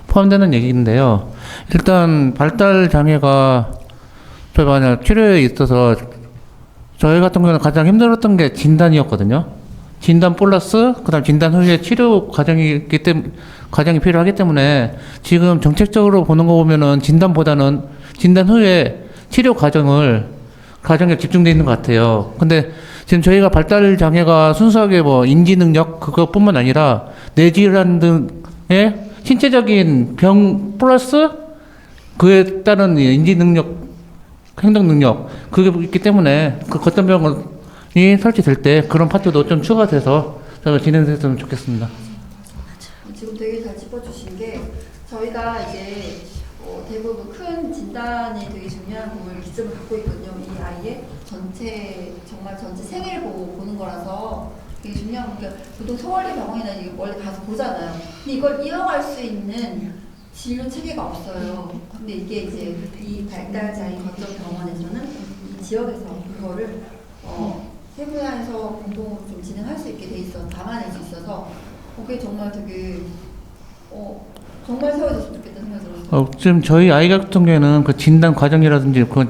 포함되는 얘기인데요. 일단 발달 장애가 만약 치료에 있어서 저희 같은 경우는 가장 힘들었던 게 진단이었거든요. 진단 플러스 그다음 진단 후에 치료 과정이 필요하기 때문에 지금 정책적으로 보는 거 보면은 진단보다는 진단 후에 치료 과정에 집중되어 있는 것 같아요. 근데 지금 저희가 발달 장애가 순수하게 인지 능력 그것뿐만 아니라 뇌질환 등의 신체적인 병 플러스 그에 따른 인지 능력, 행동 능력 그게 있기 때문에 그 거점 병원이 설치될 때 그런 파트도 좀 추가돼서 진행됐으면 좋겠습니다. 지금 되게 잘 짚어주신 게 저희가 이제 대부분 큰 진단이 되게 중요한 부분을 기점을 갖고 있거든요. 이 아이의 정말 전체 생애를 보는 거라서 되게 중요한 게 보통 소아리 병원이나 원래 가서 보잖아요. 근데 이걸 이어갈 수 있는 진료 체계가 없어요. 근데 이게 이제 이 발달 장애인 거점 병원에서는 이 지역에서 그거를 세분화해서 공동으로 좀 진행할 수 있게 돼 있어 담아낼 수 있어서 그게 정말 되게 정말 세워졌으면 좋겠다는 생각이 들었어요. 지금 저희 아이 같은 경우에는 그 진단 과정이라든지 그건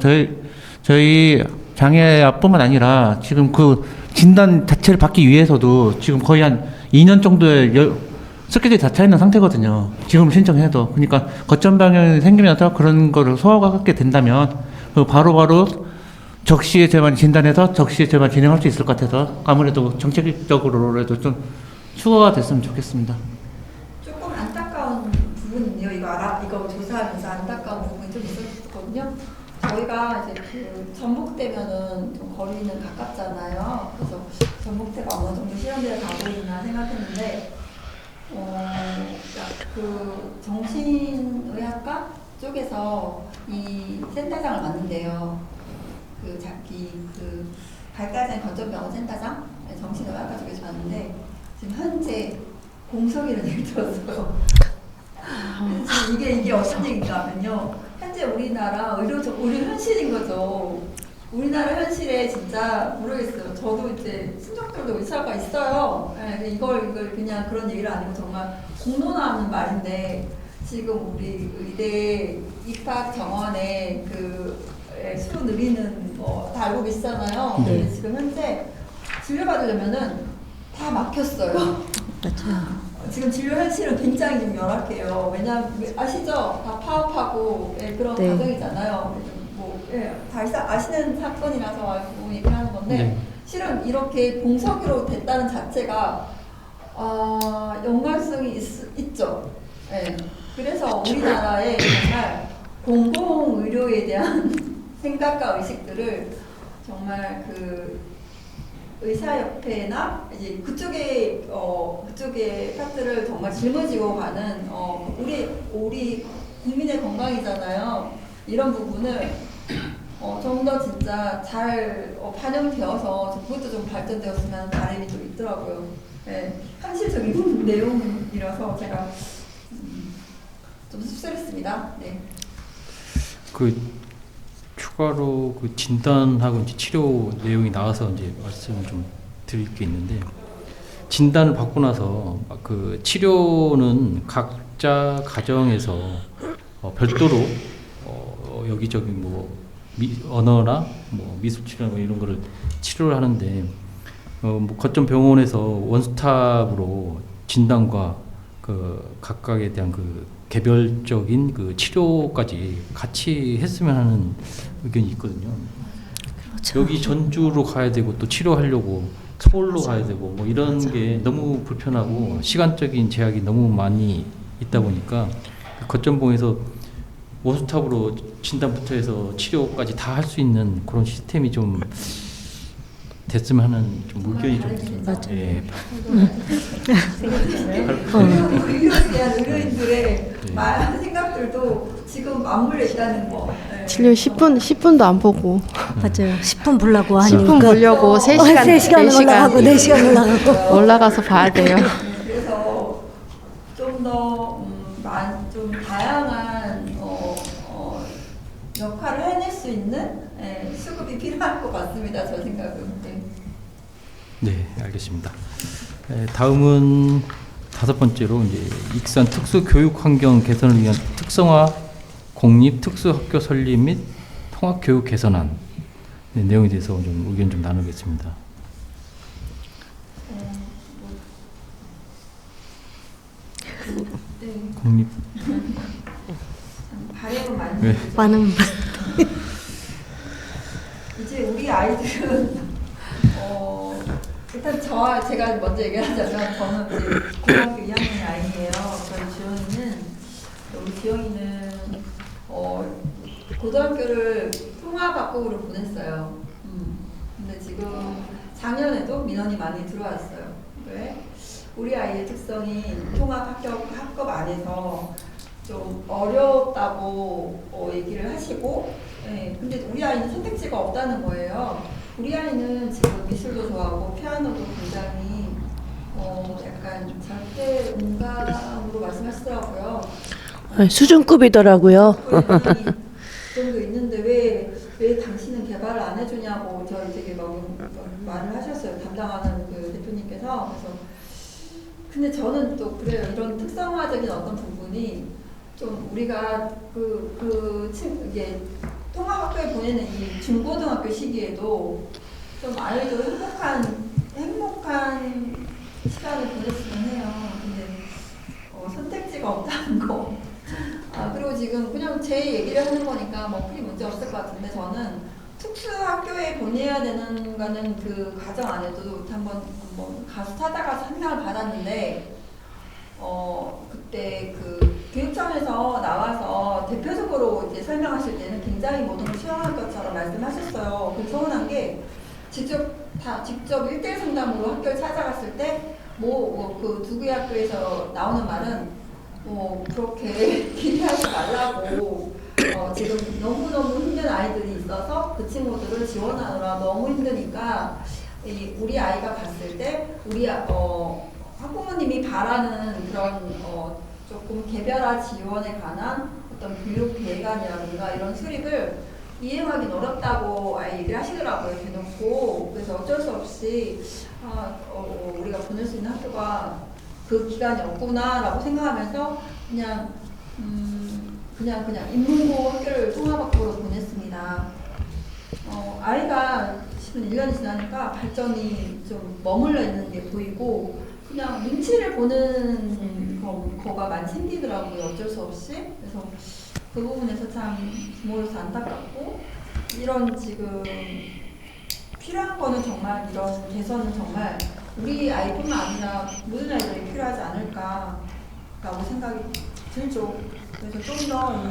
저희 장애아뿐만 아니라 지금 그 진단 자체를 받기 위해서도 지금 거의 한 2년 정도의 스케줄이 다 차 있는 상태거든요. 지금 신청해도. 그러니까 거점 방향이 생기면서 그런 거를 소화하게 된다면 바로바로 적시에 제만 진단해서 적시에 제만 진행할 수 있을 것 같아서 아무래도 정책적으로라도 좀 추가가 됐으면 좋겠습니다. 조금 안타까운 부분인데요. 이거 조사하면서 안타까운 부분이 좀 있었거든요. 저희가 이제 전북대면은 좀 거리는 가깝잖아요. 그래서 전북대가 어느 정도 실현대에 가고 있나 생각했는데, 그 정신의학과 쪽에서 이 센터장을 맡는데요. 그 발달장애 거점병원 센터장 정신의학과 쪽에서 맡는데 지금 현재 공석이라는 얘기 들었어요. 지금 이게 어떤 얘기인가 하면요. 현재 우리나라 의료 현실인 거죠. 우리나라 현실에 진짜 모르겠어요. 저도 이제 친척들도 의사가 있어요. 네, 이걸 그냥 그런 얘기를 아니고 정말 공론화하는 말인데 지금 우리 의대 입학 정원에 수 늘리는 거 다 알고 계시잖아요. 네. 근데 지금 현재 진료받으려면은 다 막혔어요. 맞아요. 지금 진료 현실은 굉장히 좀 열악해요. 왜냐하면 아시죠? 다 파업하고 예, 그런 네. 과정이잖아요. 뭐 예, 다 아시는 사건이라서 알고 얘기하는 건데 네. 실은 이렇게 공석으로 됐다는 자체가 연관성이 있죠. 예. 그래서 우리나라의 정말 공공의료에 대한 생각과 의식들을 정말 그 의사협회나 이제 그쪽의 파트를 정말 짊어지고 가는 우리 국민의 건강이잖아요. 이런 부분을 좀 더 진짜 잘 반영되어서 그것도 좀 발전되었으면 하는 바람이 좀 있더라고요. 네, 현실적인 내용이라서 제가 좀 씁쓸했습니다. 네. 그 추가로 그 진단하고 이제 치료 내용이 나와서 이제 말씀을 좀 드릴 게 있는데, 진단을 받고 나서 그 치료는 각자 가정에서 별도로 여기저기 뭐 언어나 뭐 미술 치료 뭐 이런 거를 치료를 하는데 뭐 거점 병원에서 원스톱으로 진단과 그 각각에 대한 그 개별적인 그 치료까지 같이 했으면 하는 의견이 있거든요. 그렇죠. 여기 전주로 가야 되고 또 치료하려고 서울로 가야 되고 뭐 이런 게 너무 불편하고 시간적인 제약이 너무 많이 있다 보니까 그 거점봉에서 원스톱으로 진단부터 해서 치료까지 다 할 수 있는 그런 시스템이 좀 됐으면 하는 좀 의견이 좀 있습니다. 예. 의료에 대한 의료인들의 생각들도 지금 맞물려 있다는 거. 네. 진료 10분도 안 보고 맞아요. 10분 보려고 하니까 10분 보려고 3시간 3시간 올라가고 4시간 올라가고 올라가서 봐야 돼요. 그래서 좀 더 좀 다양한 역할을 해낼 수 있는 수급이 필요할 것 같습니다. 저 생각은. 네. 네, 알겠습니다. 다음은 5번째로 이제 익산 특수 교육 환경 개선을 위한 특성화 공립 특수학교 설립 및 통합 교육 개선안 내용에 대해서 좀 의견 좀 나누겠습니다. 공립 바램은 많이. 네. 많은 이제 우리 아이들은 일단 제가 먼저 얘기하자면 저는 이제 고등학교 2학년 아이예요. 우리 지영이는 고등학교를 통합학급으로 보냈어요. 근데 지금 작년에도 민원이 많이 들어왔어요. 왜? 우리 아이의 특성이 통합학급 안에서 좀 어렵다고 얘기를 하시고, 네, 근데 우리 아이는 선택지가 없다는 거예요. 우리 아이는 지금 미술도 좋아하고 피아노도 굉장히 약간 절대 음감으로 말씀하시더라고요. 수준급이더라고요. 그 정도 있는데 왜 당신은 개발을 안 해주냐고 저를 되게 막 말을 하셨어요. 담당하는 그 대표님께서. 그래서 근데 저는 또 그래요. 이런 특성화적인 어떤 부분이 좀 우리가 이게 통합학교에 보내는 이 중고등학교 시기에도 좀 아이도 행복한 시간을 보냈으면 해요. 근데 선택지가 없다는 거. 그리고 지금 그냥 제 얘기를 하는 거니까 뭐 크게 문제 없을 것 같은데 저는 특수학교에 보내야 되는 거는 그 가정 안에도 한번 가서 찾아가서 상담을 받았는데 그때 그 교육청에서 나와서 대표적으로 이제 설명하실 때는 굉장히 모든 걸 수용할 것처럼 말씀하셨어요. 그 서운한 게 직접 1대1 상담으로 학교를 찾아갔을 때 그 두 개의 학교에서 나오는 말은 그렇게 기대하지 말라고 지금 너무너무 힘든 아이들이 있어서 그 친구들을 지원하느라 너무 힘드니까 우리 아이가 갔을 때 우리 학부모님이 바라는 그런 조금 개별화 지원에 관한 어떤 교육 계획안이라든가 이런 수립을 이행하기는 어렵다고 아예 얘기를 하시더라고요. 대놓고. 그래서 어쩔 수 없이 우리가 보낼 수 있는 학교가 그 기간이 없구나라고 생각하면서 그냥 인문고 학교를 통합학교로 보냈습니다. 아이가 1년 지나니까 발전이 좀 머물러 있는 게 보이고 그냥 눈치를 보는 거가 많이 생기더라고요. 어쩔 수 없이. 그래서 그 부분에서 참 부모로서 안타깝고, 이런 지금 필요한 거는 정말, 이런 개선은 정말 우리 아이뿐만 아니라 모든 아이들이 필요하지 않을까라고 생각이 들죠. 그래서 좀 더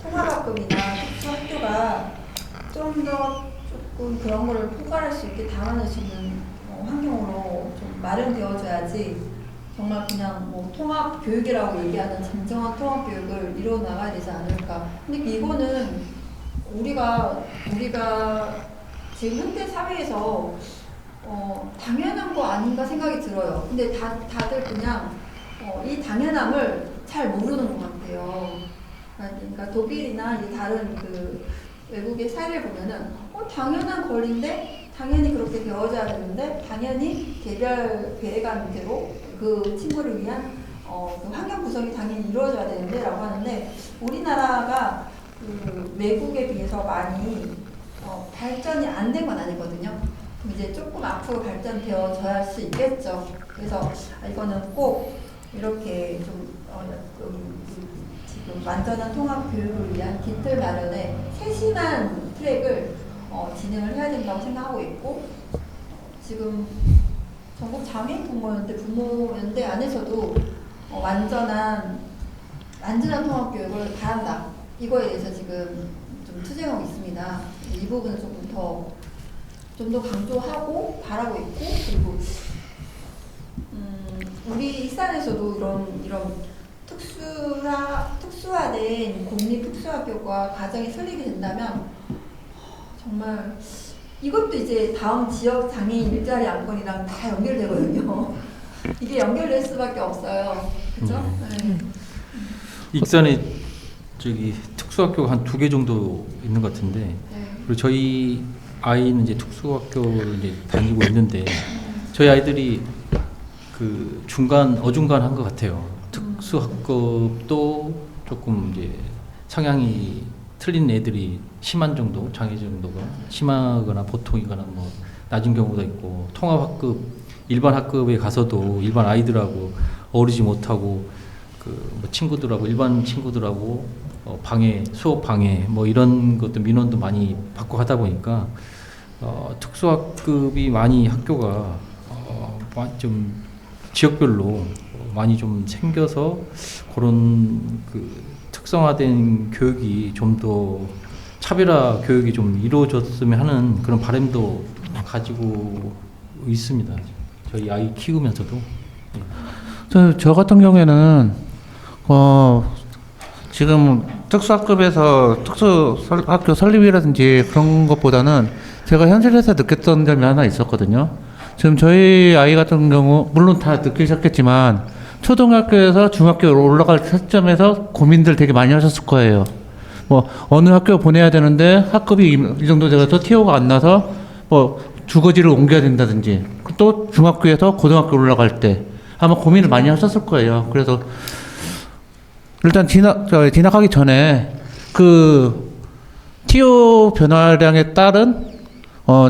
통합학급이나 특수학교가 좀 더 조금 그런 거를 포괄할 수 있게 담아낼 수 있는 환경으로 좀 마련되어져야지, 정말 그냥 뭐 통합 교육이라고 얘기하는 진정한 통합 교육을 이루어 나가야 되지 않을까. 근데 이거는 우리가 지금 현대 사회에서 당연한 거 아닌가 생각이 들어요. 근데 다들 그냥 이 당연함을 잘 모르는 것 같아요. 그러니까 독일이나 이 다른 그 외국의 사례를 보면은 당연한 권리인데 당연히 그렇게 배워져야 되는데 당연히 개별 계획안대로 그 친구를 위한 그 환경 구성이 당연히 이루어져야 되는데 라고 하는데, 우리나라가 그 외국에 비해서 많이 발전이 안 된 건 아니거든요. 이제 조금 앞으로 발전되어져야 할 수 있겠죠. 그래서 이거는 꼭 이렇게 좀 지금 완전한 통합 교육을 위한 기틀 마련에 세심한 트랙을 진행을 해야 된다고 생각하고 있고, 지금 전국 장애인 부모연대 부모연대 안에서도 완전한 통합 교육을 바란다, 이거에 대해서 지금 좀 투쟁하고 있습니다. 이 부분은 조금 좀 더 강조하고 바라고 있고, 그리고 우리 일산에서도 이런 특수화된 공립 특수학교가 가정이 설립이 된다면 정말 이것도 이제 다음 지역 장애인 일자리 안건이랑 다 연결되거든요. 이게 연결될 수밖에 없어요. 그렇죠? 네. 익산에 저기 특수학교가 한 2개 정도 있는 것 같은데, 네. 그리고 저희 아이는 이제 특수학교를 이제 다니고 있는데, 저희 아이들이 그 어중간한 것 같아요. 특수학급도 조금 이제 성향이 틀린 애들이 심한 정도, 장애 정도가 심하거나 보통이거나 뭐 낮은 경우도 있고, 통합학급, 일반 학급에 가서도 일반 아이들하고 어울리지 못하고 뭐 친구들하고 일반 친구들하고 수업 방해 뭐 이런 것도 민원도 많이 받고 하다 보니까 특수학급이 많이 학교가 좀 지역별로 많이 좀 생겨서 그런 그 특성화된 교육이 좀 더 차별화 교육이 좀 이루어졌으면 하는 그런 바람도 가지고 있습니다. 저희 아이 키우면서도. 저 같은 경우에는 지금 특수학급에서 특수학교 설립이라든지 그런 것보다는 제가 현실에서 느꼈던 점이 하나 있었거든요. 지금 저희 아이 같은 경우 물론 다 느끼셨겠지만 초등학교에서 중학교로 올라갈 시점에서 고민들 되게 많이 하셨을 거예요. 뭐 어느 학교 보내야 되는데 학급이 이 정도 돼서 티오가 안 나서 뭐 주거지를 옮겨야 된다든지, 또 중학교에서 고등학교 올라갈 때 아마 고민을 많이 하셨을 거예요. 그래서 일단 진학하기 전에 그 티오 변화량에 따른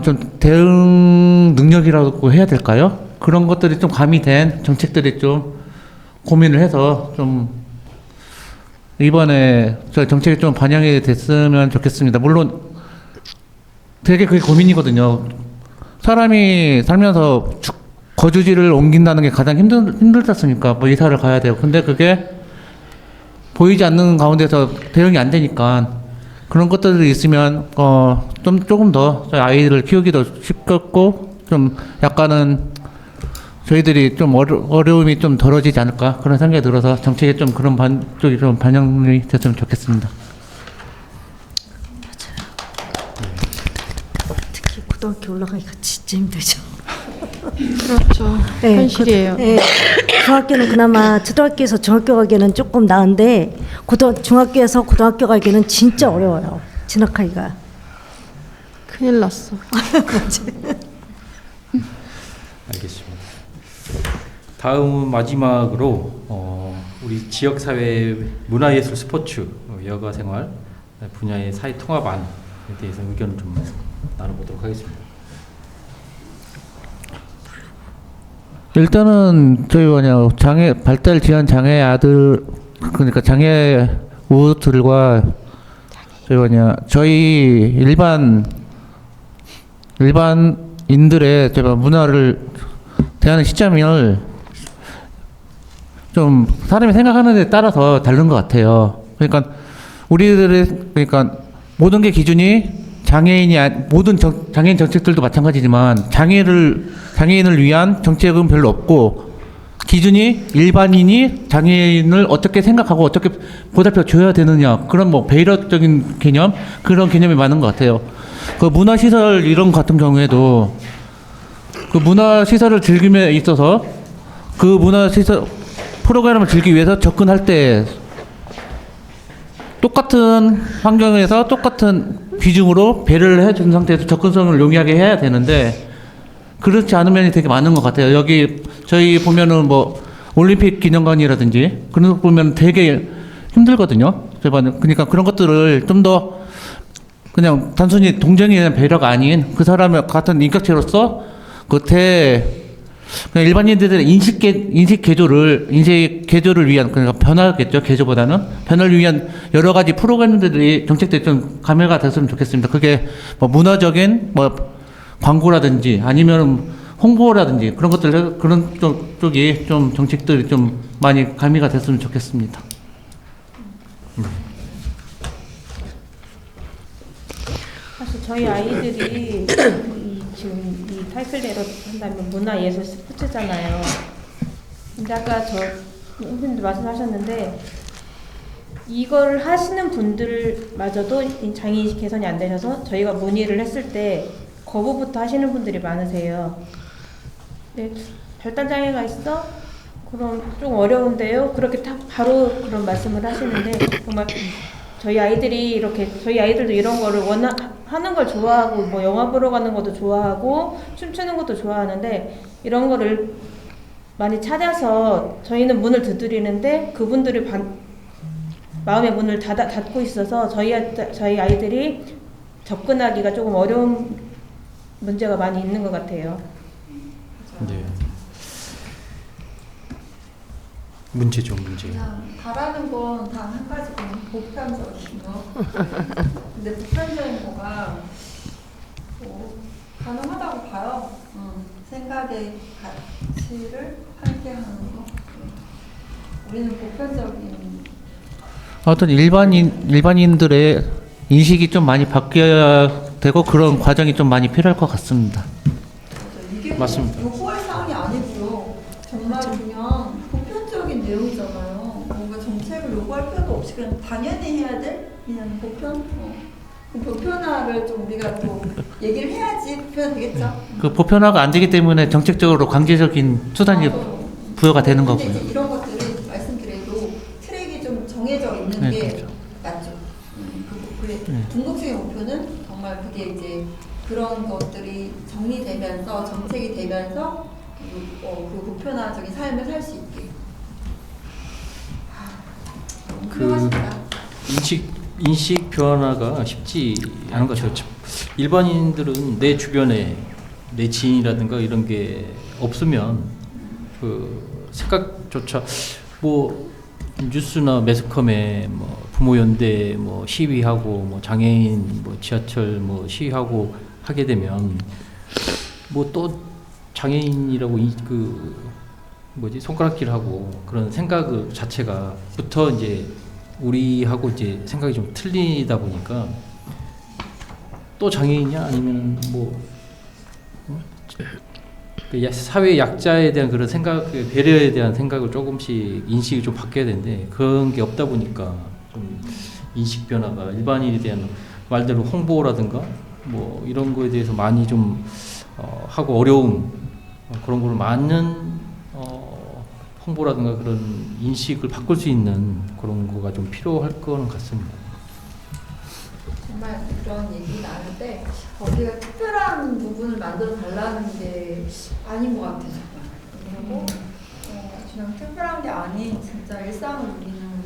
좀 대응 능력이라고 해야 될까요? 그런 것들이 좀 가미된 정책들이 좀 고민을 해서 좀 이번에 저 정책이 좀 반영이 됐으면 좋겠습니다. 물론 되게 그게 고민이거든요. 사람이 살면서 거주지를 옮긴다는 게 가장 힘들지 않습니까? 뭐 이사를 가야 돼요. 근데 그게 보이지 않는 가운데서 대응이 안 되니까 그런 것들이 있으면 조금 더 아이들을 키우기도 쉽겠고, 좀 약간은 저희들이 좀 어려움이 좀 덜어지지 않을까 그런 생각이 들어서 정책에 좀 그런 쪽이 좀 반영이 됐으면 좋겠습니다. 특히 고등학교 올라가기가 진짜 힘들죠. 그렇죠. 네, 현실이에요. 네. 중학교는 그나마 초등학교에서 중학교 가기에는 조금 나은데 중학교에서 고등학교 가기에는 진짜 어려워요. 진학하기가. 큰일 났어. 알겠습니다. 다음은 마지막으로 우리 지역사회 문화예술 스포츠 여가생활 분야의 사회 통합안에 대해서 의견을 좀 나눠보도록 하겠습니다. 일단은 저희 장애 발달 지연 장애 아들 그러니까 장애 우들과 저희 일반인들의 제가 문화를 대하는 시점을 좀 사람이 생각하는 데 따라서 다른 것 같아요. 그러니까 그러니까 모든 게 기준이 모든 장애인 정책들도 마찬가지지만 장애인을 위한 정책은 별로 없고 기준이 일반인이 장애인을 어떻게 생각하고 어떻게 보살펴 줘야 되느냐 그런 뭐 배려적인 개념 그런 개념이 많은 것 같아요. 그 문화시설 이런 같은 경우에도 그 문화시설을 즐김에 있어서 그 문화시설 프로그램을 즐기기 위해서 접근할 때 똑같은 환경에서 똑같은 비중으로 배려를 해준 상태에서 접근성을 용이하게 해야 되는데 그렇지 않은 면이 되게 많은 것 같아요. 여기 저희 보면은 뭐 올림픽 기념관이라든지 그런 거 보면 되게 힘들거든요. 그러니까 그런 것들을 좀 더 그냥 단순히 동정에 대한 배려가 아닌 그 사람의 같은 인격체로서 그냥 일반인들의 인식 개조를 위한 그러니까 변화겠죠. 개조보다는 변화를 위한 여러 가지 프로그램들이 정책들이 좀 가미가 됐으면 좋겠습니다. 그게 뭐 문화적인 뭐 광고라든지 아니면 홍보라든지 그런 것들 그런 쪽이 좀 정책들이 좀 많이 가미가 됐으면 좋겠습니다. 사실 저희 아이들이 지금 이 타이틀대로 한다면 문화예술 스포츠잖아요. 근데 아까 선생님도 말씀하셨는데 이걸 하시는 분들마저도 장애인식 개선이 안 되셔서 저희가 문의를 했을 때 거부부터 하시는 분들이 많으세요. 네, 발달장애가 있어? 그럼 좀 어려운데요? 그렇게 딱 바로 그런 말씀을 하시는데 정말 저희 아이들도 이런 거를 하는 걸 좋아하고 뭐 영화 보러 가는 것도 좋아하고 춤추는 것도 좋아하는데 이런 거를 많이 찾아서 저희는 문을 두드리는데 그분들이 마음의 문을 닫고 있어서 저희 아이들이 접근하기가 조금 어려운 문제가 많이 있는 것 같아요. 네. 문제죠, 문제. 그냥 바라는 건 단 한 가지거든요. 보편적인 거. 근데 보편적인 거가 가능하다고 봐요. 생각의 가치를 함께하는 거. 우리는 보편적인. 어떤 일반인들의 인식이 좀 많이 바뀌어야 되고 그런 과정이 좀 많이 필요할 것 같습니다. 이게 맞습니다. 요구할 사항이 아니고요. 정말 그냥 보편적인 내용이잖아요. 뭔가 정책을 요구할 필요도 없이 그냥 당연히 해야 될 그냥 보편. 그 보편화를 좀 우리가 또 얘기를 해야지 보편화 되겠죠. 그 보편화가 안 되기 때문에 정책적으로 강제적인 수단이 부여가 되는 근데 거고요. 이제 이런 것들을 말씀드려도 트랙이 좀 정해져 있는 네, 게 그렇죠. 맞죠. 궁극적인 목표는 정말 그게 이제 그런 것들이 정리되면서 정책이 되면서 그 보편화적인 삶을 살 수 있게. 너무 훌륭하십니다. 인식 변화가 쉽지 않은 것이죠. 일반인들은 내 주변에 내 지인이라든가 이런 게 없으면 그 생각조차 뭐 뉴스나 매스컴에 뭐 부모연대 뭐 시위하고 뭐 장애인 뭐 지하철 뭐 시위하고 하게 되면 뭐 또 장애인이라고 그 뭐지 손가락질하고 그런 생각 자체가 부터 이제 우리하고 이제 생각이 좀 틀리다 보니까 또 장애인이냐 아니면 뭐 그 사회 약자에 대한 그런 생각, 배려에 대한 생각을 조금씩 인식이 좀 바뀌어야 되는데 그런 게 없다 보니까 좀 인식 변화가 일반인에 대한 말대로 홍보라든가 뭐 이런 거에 대해서 많이 좀 하고 어려움 그런 걸 많은 홍보라든가 그런 인식을 바꿀 수 있는 그런 거가 좀 필요할 거는 같습니다. 정말 그런 얘기 나눌 때 우리가 특별한 부분을 만들어 달라는 게 아닌 것 같아요. 그리고 그냥 특별한 게 아닌 진짜 일상을 누리는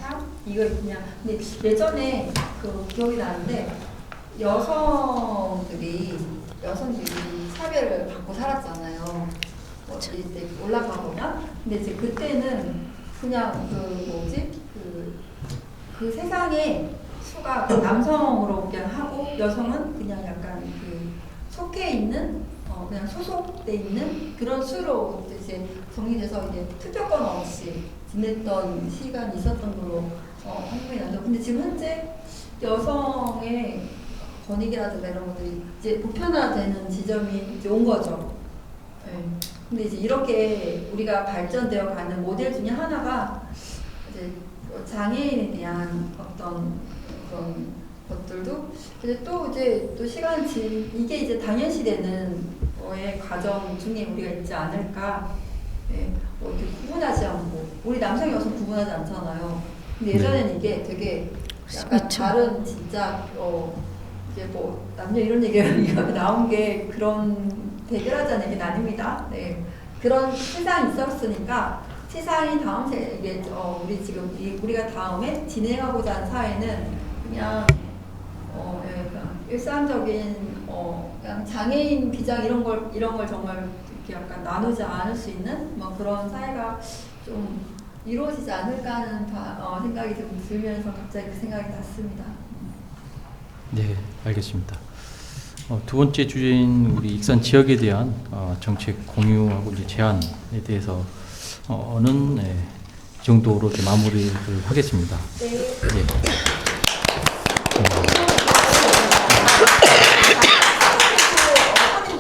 삶? 이걸 그냥 근데 예전에 그 기억이 나는데 여성들이 차별을 받고 살았잖아요. 이제 올라가 보면 근데 이제 그때는 그냥 그 세상에 수가 남성으로 그냥 하고 여성은 그냥 약간 그 속해 있는 그냥 소속돼 있는 그런 수로 이제 정리돼서 이제 투표권 없이 지냈던 시간이 있었던 걸로 한국이 나죠. 근데 지금 현재 여성의 권익이라든가 이런 것들이 이제 보편화되는 지점이 이제 온 거죠. 네. 근데 이제 이렇게 우리가 발전되어 가는 모델 중에 하나가 이제 장애인에 대한 어떤 그런 것들도 이제 또 시간 이게 이제 당연시되는 거의 과정 중에 우리가 있지 않을까. 네. 이렇게 구분하지 않고 우리 남성 여성 구분하지 않잖아요. 근데 예전에는 이게 되게 약간 다른 진짜 이제 뭐 남녀 이런 얘기가 나온 게 그런 대결하자는 얘기는 아닙니다. 네. 그런 세상이 있었으니까 세상이 다음 이게 우리가 다음에 진행하고자 하는 사회는 그냥 그냥 일상적인 그냥 장애인 비장 이런 걸 정말 이렇게 약간 나누지 않을 수 있는 뭐 그런 사회가 좀 이루어지지 않을까 하는 생각이 좀 들면서 갑자기 그 생각이 났습니다. 네, 알겠습니다. 두 번째 주제인 우리 익산 지역에 대한 정책 공유하고 이제 제안에 대해서는 이 정도로 이제 마무리를 하겠습니다. 네. 네.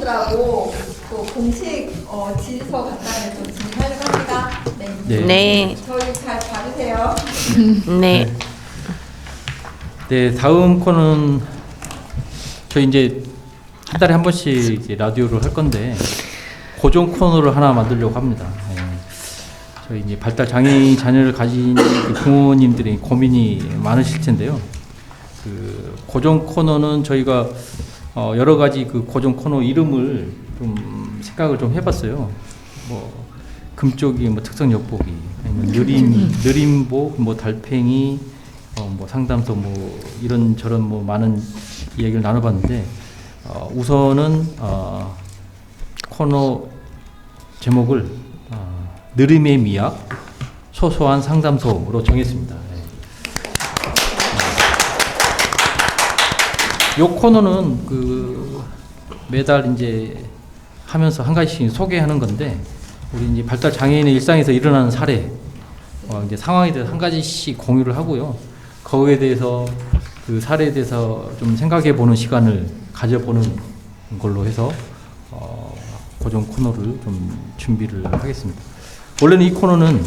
사람들하고 또 공식 질서 간단히 좀 진행하려고 합니다. 네. 네. 저희 잘 봐주세요. 네. 네, 다음 코너는 저희 이제 한 달에 한 번씩 이제 라디오를 할 건데 고정 코너를 하나 만들려고 합니다. 네. 저희 이제 발달 장애인 자녀를 가진 그 부모님들의 고민이 많으실 텐데요. 그 고정 코너는 저희가 여러 가지 그 고정 코너 이름을 좀 생각을 좀 해봤어요. 뭐 금쪽이 뭐 특성 엿보기, 아니면 느림복, 뭐 달팽이, 뭐 상담소, 뭐 이런 저런 뭐 많은 이야기를 나눠봤는데 우선은 코너 제목을 느림의 미학, 소소한 상담소로 정했습니다. 이 코너는 그 매달 이제 하면서 한 가지씩 소개하는 건데 우리 이제 발달 장애인의 일상에서 일어나는 사례, 이제 상황에 대해서 한 가지씩 공유를 하고요. 거기에 대해서 그 사례에 대해서 좀 생각해 보는 시간을 가져보는 걸로 해서 고정 코너를 좀 준비를 하겠습니다. 원래는 이 코너는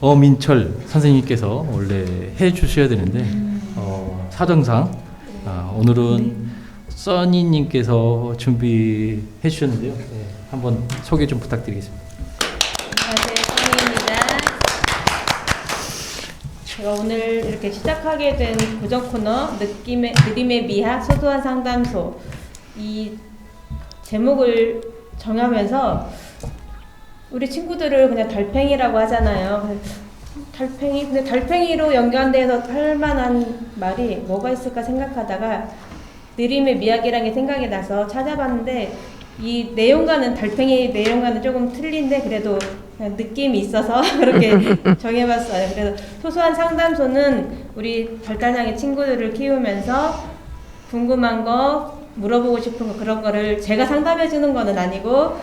어민철 선생님께서 원래 해 주셔야 되는데 사정상 오늘은 써니님께서 준비해 주셨는데요. 네, 한번 소개 좀 부탁드리겠습니다. 안녕하세요, 써니입니다. 제가 오늘 이렇게 시작하게 된 고정 코너 느림의 미학 소소한 상담소 이 제목을 정하면서 우리 친구들을 그냥 달팽이라고 하잖아요. 근데 달팽이로 연관돼서 할 만한 말이 뭐가 있을까 생각하다가 느림의 미학이라는 게 생각이 나서 찾아봤는데 이 내용과는 달팽이 내용과는 조금 틀린데 그래도 그냥 느낌이 있어서 그렇게 정해봤어요. 그래서 소소한 상담소는 우리 발달장애 친구들을 키우면서 궁금한 거, 물어보고 싶은 거 그런 거를 제가 상담해 주는 거는 아니고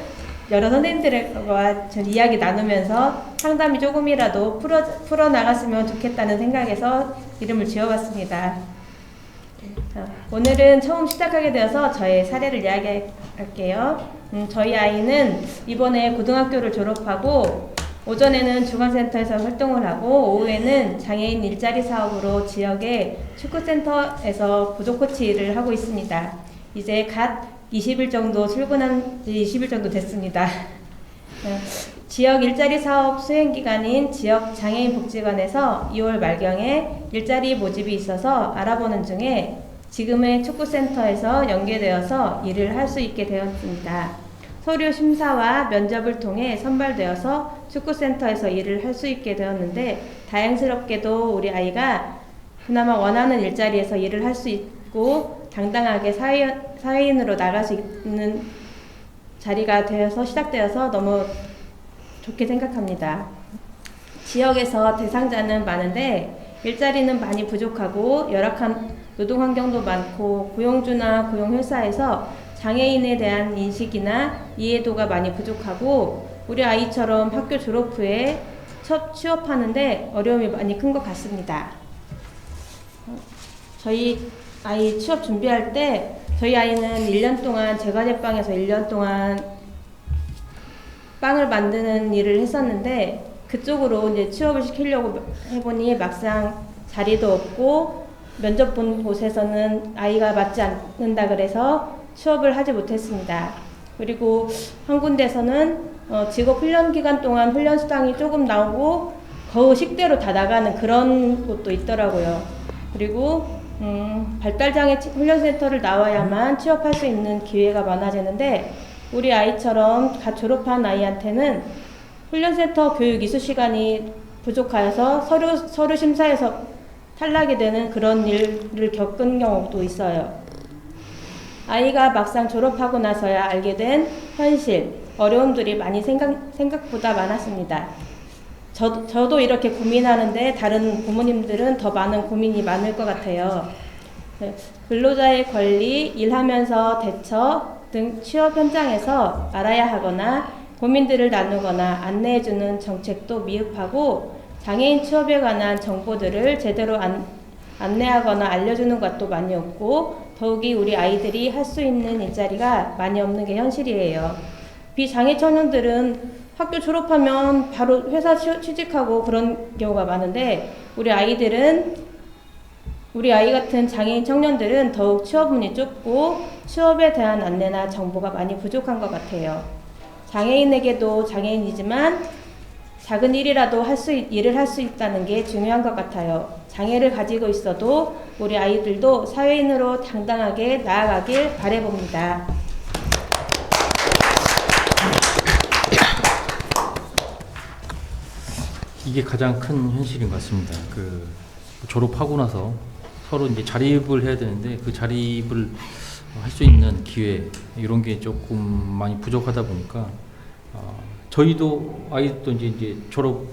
여러 선생님들과 전 이야기 나누면서 상담이 조금이라도 풀어 나갔으면 좋겠다는 생각에서 이름을 지어봤습니다. 오늘은 처음 시작하게 되어서 저의 사례를 이야기할게요. 저희 아이는 이번에 고등학교를 졸업하고 오전에는 중앙센터에서 활동을 하고 오후에는 장애인 일자리 사업으로 지역의 축구센터에서 보조 코치 일을 하고 있습니다. 이제 갓 20일 정도 출근한 지 20일 정도 됐습니다. 지역 일자리 사업 수행 기관인 지역 장애인 복지관에서 2월 말경에 일자리 모집이 있어서 알아보는 중에 지금의 축구센터에서 연계되어서 일을 할 수 있게 되었습니다. 서류 심사와 면접을 통해 선발되어서 축구센터에서 일을 할 수 있게 되었는데 다행스럽게도 우리 아이가 그나마 원하는 일자리에서 일을 할 수 있고 당당하게 사회인으로 나갈 수 있는 자리가 되어서 시작되어서 너무 좋게 생각합니다. 지역에서 대상자는 많은데 일자리는 많이 부족하고 열악한 노동 환경도 많고 고용주나 고용회사에서 장애인에 대한 인식이나 이해도가 많이 부족하고 우리 아이처럼 학교 졸업 후에 취업하는데 어려움이 많이 큰 것 같습니다. 저희 아이 취업 준비할 때 저희 아이는 1년 동안 제과제빵에서 1년 동안 빵을 만드는 일을 했었는데 그쪽으로 이제 취업을 시키려고 해보니 막상 자리도 없고 면접 본 곳에서는 아이가 맞지 않는다 그래서 취업을 하지 못했습니다. 그리고 한 군데서는 직업 훈련 기간 동안 훈련 수당이 조금 나오고 거의 식대로 다 나가는 그런 곳도 있더라고요. 그리고 발달장애 훈련센터를 나와야만 취업할 수 있는 기회가 많아지는데 우리 아이처럼 갓 졸업한 아이한테는 훈련센터 교육 이수 시간이 부족하여서 서류 심사에서 탈락이 되는 그런 일을 겪은 경우도 있어요. 아이가 막상 졸업하고 나서야 알게 된 현실, 어려움들이 많이 생각보다 많았습니다. 저도 이렇게 고민하는데 다른 부모님들은 더 많은 고민이 많을 것 같아요. 근로자의 권리, 일하면서 대처 등 취업 현장에서 알아야 하거나 고민들을 나누거나 안내해주는 정책도 미흡하고 장애인 취업에 관한 정보들을 제대로 안내하거나 알려주는 것도 많이 없고 더욱이 우리 아이들이 할 수 있는 일자리가 많이 없는 게 현실이에요. 비장애 청년들은 학교 졸업하면 바로 회사 취직하고 그런 경우가 많은데 우리 아이 같은 장애인 청년들은 더욱 취업문이 좁고 취업에 대한 안내나 정보가 많이 부족한 것 같아요. 장애인에게도 장애인이지만 작은 일이라도 일을 할 수 있다는 게 중요한 것 같아요. 장애를 가지고 있어도 우리 아이들도 사회인으로 당당하게 나아가길 바라봅니다. 이게 가장 큰 현실인 것 같습니다. 졸업하고 나서 서로 이제 자립을 해야 되는데 그 자립을 할 수 있는 기회 이런 게 조금 많이 부족하다 보니까 저희도 아이도 이제 졸업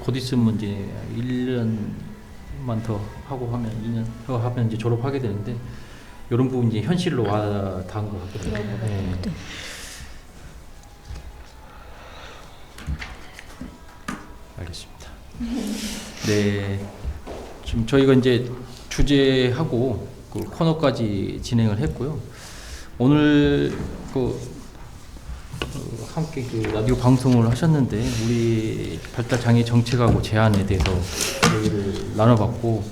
곧 있으면 이제 1년만 더 하고 하면 2년 더 하면 이제 졸업하게 되는데 이런 부분 이제 현실로 와 닿은 것 같거든요. 네. 알겠습니다. 네, 지금 저희가 이제 주제하고 그 코너까지 진행을 했고요. 오늘 함께 라디오 방송을 하셨는데 우리 발달장애 정책하고 제안에 대해서 얘기를 나눠봤고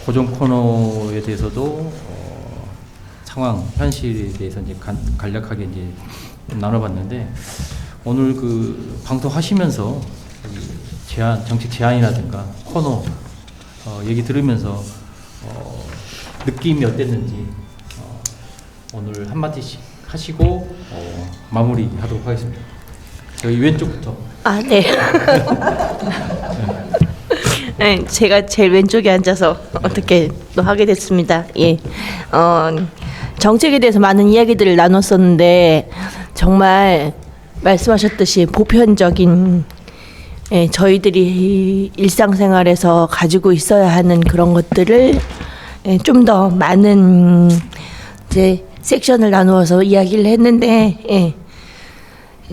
고정 코너에 대해서도 상황 현실에 대해서 이제 간략하게 이제 나눠봤는데 오늘 방송하시면서 정책 제안이라든가 코너 얘기 들으면서 느낌이 어땠는지 오늘 한마디씩 하시고 마무리하도록 하겠습니다. 여기 왼쪽부터. 네. 네, 제가 제일 왼쪽에 앉아서 어떻게 또 하게 됐습니다. 예. 정책에 대해서 많은 이야기들을 나눴었는데 정말 말씀하셨듯이 보편적인 저희들이 일상생활에서 가지고 있어야 하는 그런 것들을 좀 더 많은 이제 섹션을 나누어서 이야기를 했는데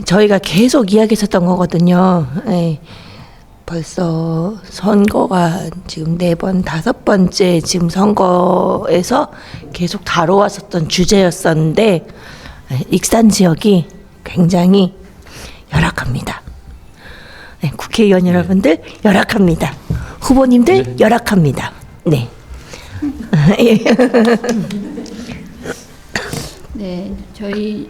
저희가 계속 이야기했었던 거거든요. 벌써 선거가 지금 4번, 5번째 지금 선거에서 계속 다뤄왔었던 주제였었는데 익산 지역이 굉장히 열악합니다. 국회의원 여러분들 열악합니다. 후보님들 열악합니다. 네. 네, 저희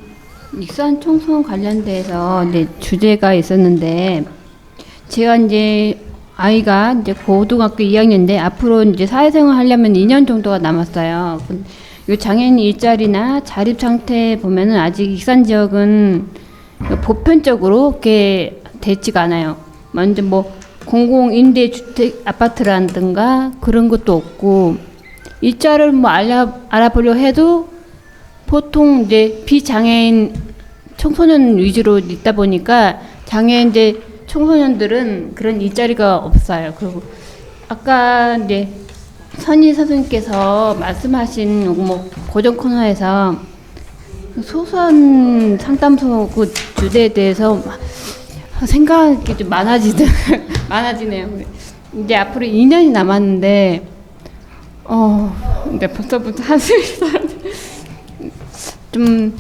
익산 총선 관련돼서 주제가 있었는데 제가 이제 아이가 이제 고등학교 2학년인데 앞으로 이제 사회생활 하려면 2년 정도가 남았어요. 이 장애인 일자리나 자립 상태 보면은 아직 익산 지역은 보편적으로 이렇게 되지가 않아요. 먼저 공공 임대 주택 아파트라든가 그런 것도 없고 일자를 알아보려 해도 보통 이제 비장애인 청소년 위주로 있다 보니까 장애인들 청소년들은 그런 일자리가 없어요. 그리고 아까 이제 선희 선생님께서 말씀하신 뭐 고정 코너에서 소선 상담소 그 주제에 대해서 생각이 좀 많아지네요. 이제 앞으로 2년이 남았는데 근데 벌써부터 한숨이 좀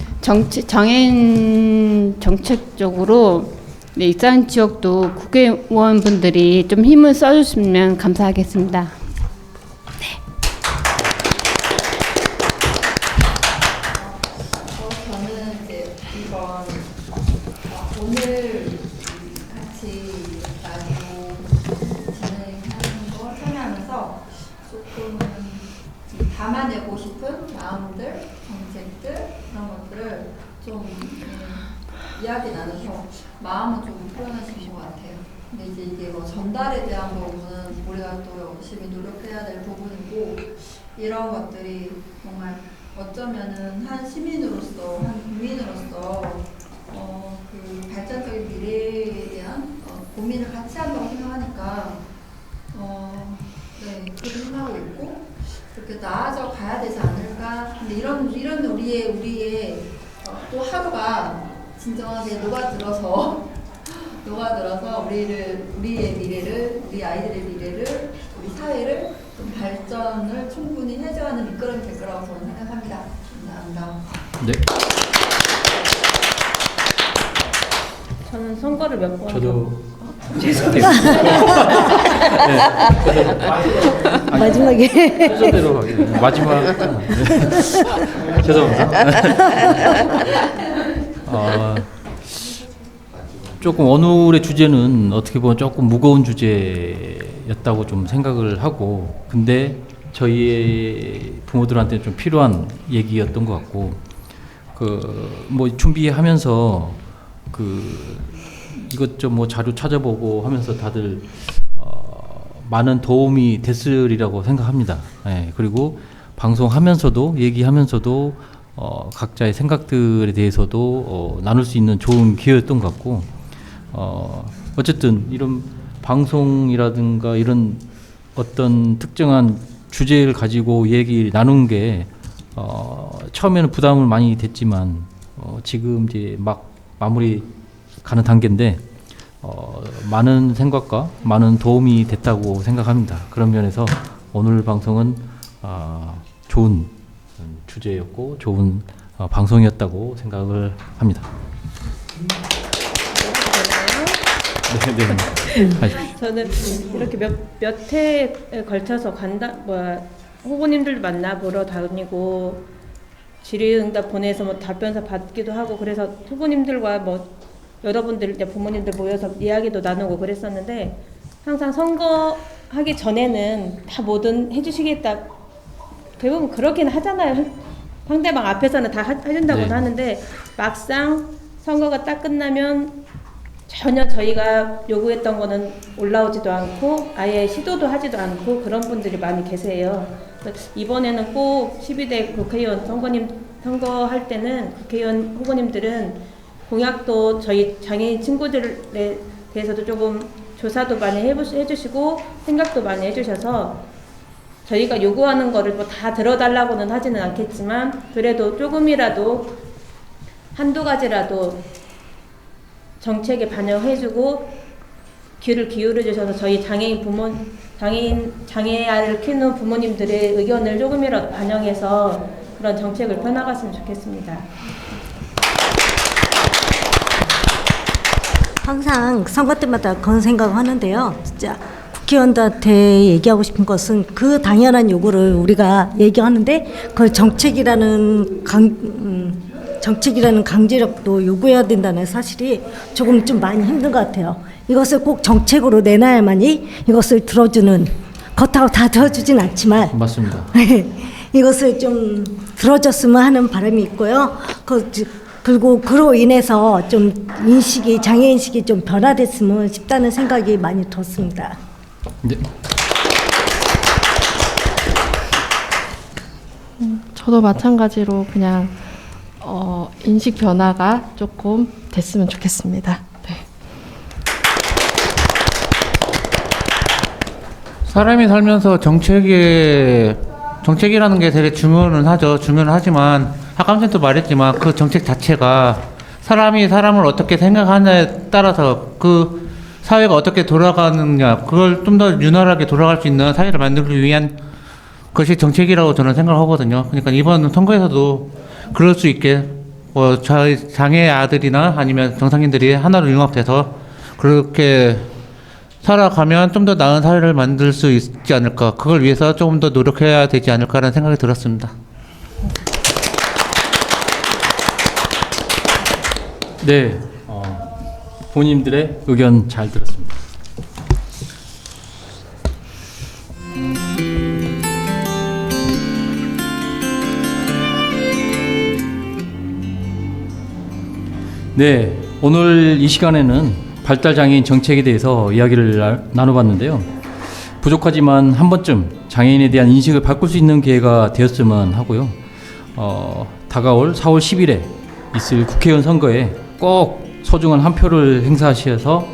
장애인 정책적으로 익산 지역도 국회의원분들이 좀 힘을 써주시면 감사하겠습니다. 저는 이제 이번 오늘 같이 나누고 진행하는 거 참여하면서 조금 담아내고 싶은 마음들, 정책들 그런 것들을 좀 이야기 나눠서 마음은 좀 표현하신 것 같아요. 근데 이제 이게 뭐 전달에 대한 부분은 우리가 또 열심히 노력해야 될 부분이고 이런 것들이 정말 어쩌면은 한 시민으로서, 한 국민으로서 그 발전적인 미래에 대한 고민을 같이 한다고 생각하니까 네, 그렇게 생각하고 있고 그렇게 나아져 가야 되지 않을까. 근데 이런 우리의 또 하루가 진정하게 녹아들어서 우리의 미래를, 우리 아이들의 미래를, 우리 사회를 좀 발전을 충분히 해줘하는 밑거름이 될 거라고 저는 생각합니다. 감사합니다. 네. 저는 선거를 몇 번. 저도 죄송해요. 마지막에 순서대로 가겠습니다. 마지막. 죄송합니다. 조금 오늘의 주제는 어떻게 보면 조금 무거운 주제였다고 좀 생각을 하고, 근데 저희의 부모들한테 좀 필요한 얘기였던 것 같고, 뭐 준비하면서 이것저것 뭐 자료 찾아보고 하면서 다들 많은 도움이 됐으리라고 생각합니다. 예, 그리고 방송하면서도 얘기하면서도 각자의 생각들에 대해서도 나눌 수 있는 좋은 기회였던 것 같고, 어쨌든 이런 방송이라든가 이런 어떤 특정한 주제를 가지고 얘기 나눈 게 처음에는 부담을 많이 됐지만 지금 이제 막 마무리 가는 단계인데 많은 생각과 많은 도움이 됐다고 생각합니다. 그런 면에서 오늘 방송은 좋은 주제였고 좋은 방송이었다고 생각을 합니다. 저는 이렇게 몇 회에 걸쳐서 후보님들 만나보러 다니고 질의응답 보내서 뭐 답변서 받기도 하고 그래서 후보님들과 뭐 여러분들 이제 부모님들 모여서 이야기도 나누고 그랬었는데 항상 선거하기 전에는 다 뭐든 해주시겠다 대부분 그러긴 하잖아요. 상대방 앞에서는 다 해준다고는 하는데 막상 선거가 딱 끝나면 전혀 저희가 요구했던 거는 올라오지도 않고 아예 시도도 하지도 않고 그런 분들이 많이 계세요. 이번에는 꼭 12대 국회의원 선거할 때는 국회의원 후보님들은 공약도 저희 장애인 친구들에 대해서도 조금 조사도 많이 해주시고 생각도 많이 해주셔서 저희가 요구하는 거를 뭐 다 들어달라고는 하지는 않겠지만 그래도 조금이라도 한두 가지라도 정책에 반영해주고 귀를 기울여주셔서 저희 장애아를 키우는 부모님들의 의견을 조금이라도 반영해서 그런 정책을 펴나갔으면 좋겠습니다. 항상 선거 때마다 그런 생각을 하는데요. 진짜 국회의원들한테 얘기하고 싶은 것은 그 당연한 요구를 우리가 얘기하는데 그걸 정책이라는 강제력도 요구해야 된다는 사실이 조금 좀 많이 힘든 것 같아요. 이것을 꼭 정책으로 내놔야만이 이것을 들어주는, 그렇다고 다 들어주진 않지만 맞습니다. 이것을 좀 들어줬으면 하는 바람이 있고요. 그리고 그로 인해서 좀 장애인식이 좀 변화됐으면 싶다는 생각이 많이 들었습니다. 네. 저도 마찬가지로 그냥 인식 변화가 조금 됐으면 좋겠습니다. 네. 사람이 살면서 정책이라는 게 되게 중요는 하죠. 중요는 하지만 아까 선생님도 말했지만 그 정책 자체가 사람이 사람을 어떻게 생각하느냐에 따라서 그 사회가 어떻게 돌아가느냐, 그걸 좀 더 윤활하게 돌아갈 수 있는 사회를 만들기 위한 것이 정책이라고 저는 생각하거든요. 그러니까 이번 선거에서도 그럴 수 있게 장애 아들이나 아니면 정상인들이 하나로 융합돼서 그렇게 살아가면 좀 더 나은 사회를 만들 수 있지 않을까. 그걸 위해서 조금 더 노력해야 되지 않을까라는 생각이 들었습니다. 네, 본인들의 의견 잘 들었습니다. 네, 오늘 이 시간에는 발달장애인 정책에 대해서 이야기를 나눠봤는데요. 부족하지만 한 번쯤 장애인에 대한 인식을 바꿀 수 있는 기회가 되었으면 하고요. 다가올 4월 10일에 있을 국회의원 선거에 꼭 소중한 한 표를 행사하셔서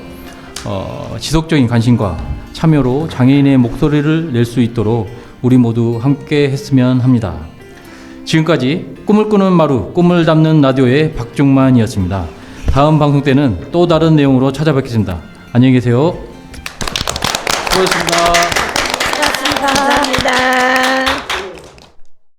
지속적인 관심과 참여로 장애인의 목소리를 낼 수 있도록 우리 모두 함께 했으면 합니다. 지금까지 꿈을 꾸는 마루, 꿈을 담는 라디오의 박중만이었습니다. 다음 방송 때는 또 다른 내용으로 찾아뵙겠습니다. 안녕히 계세요. 수고하셨습니다. 감사합니다.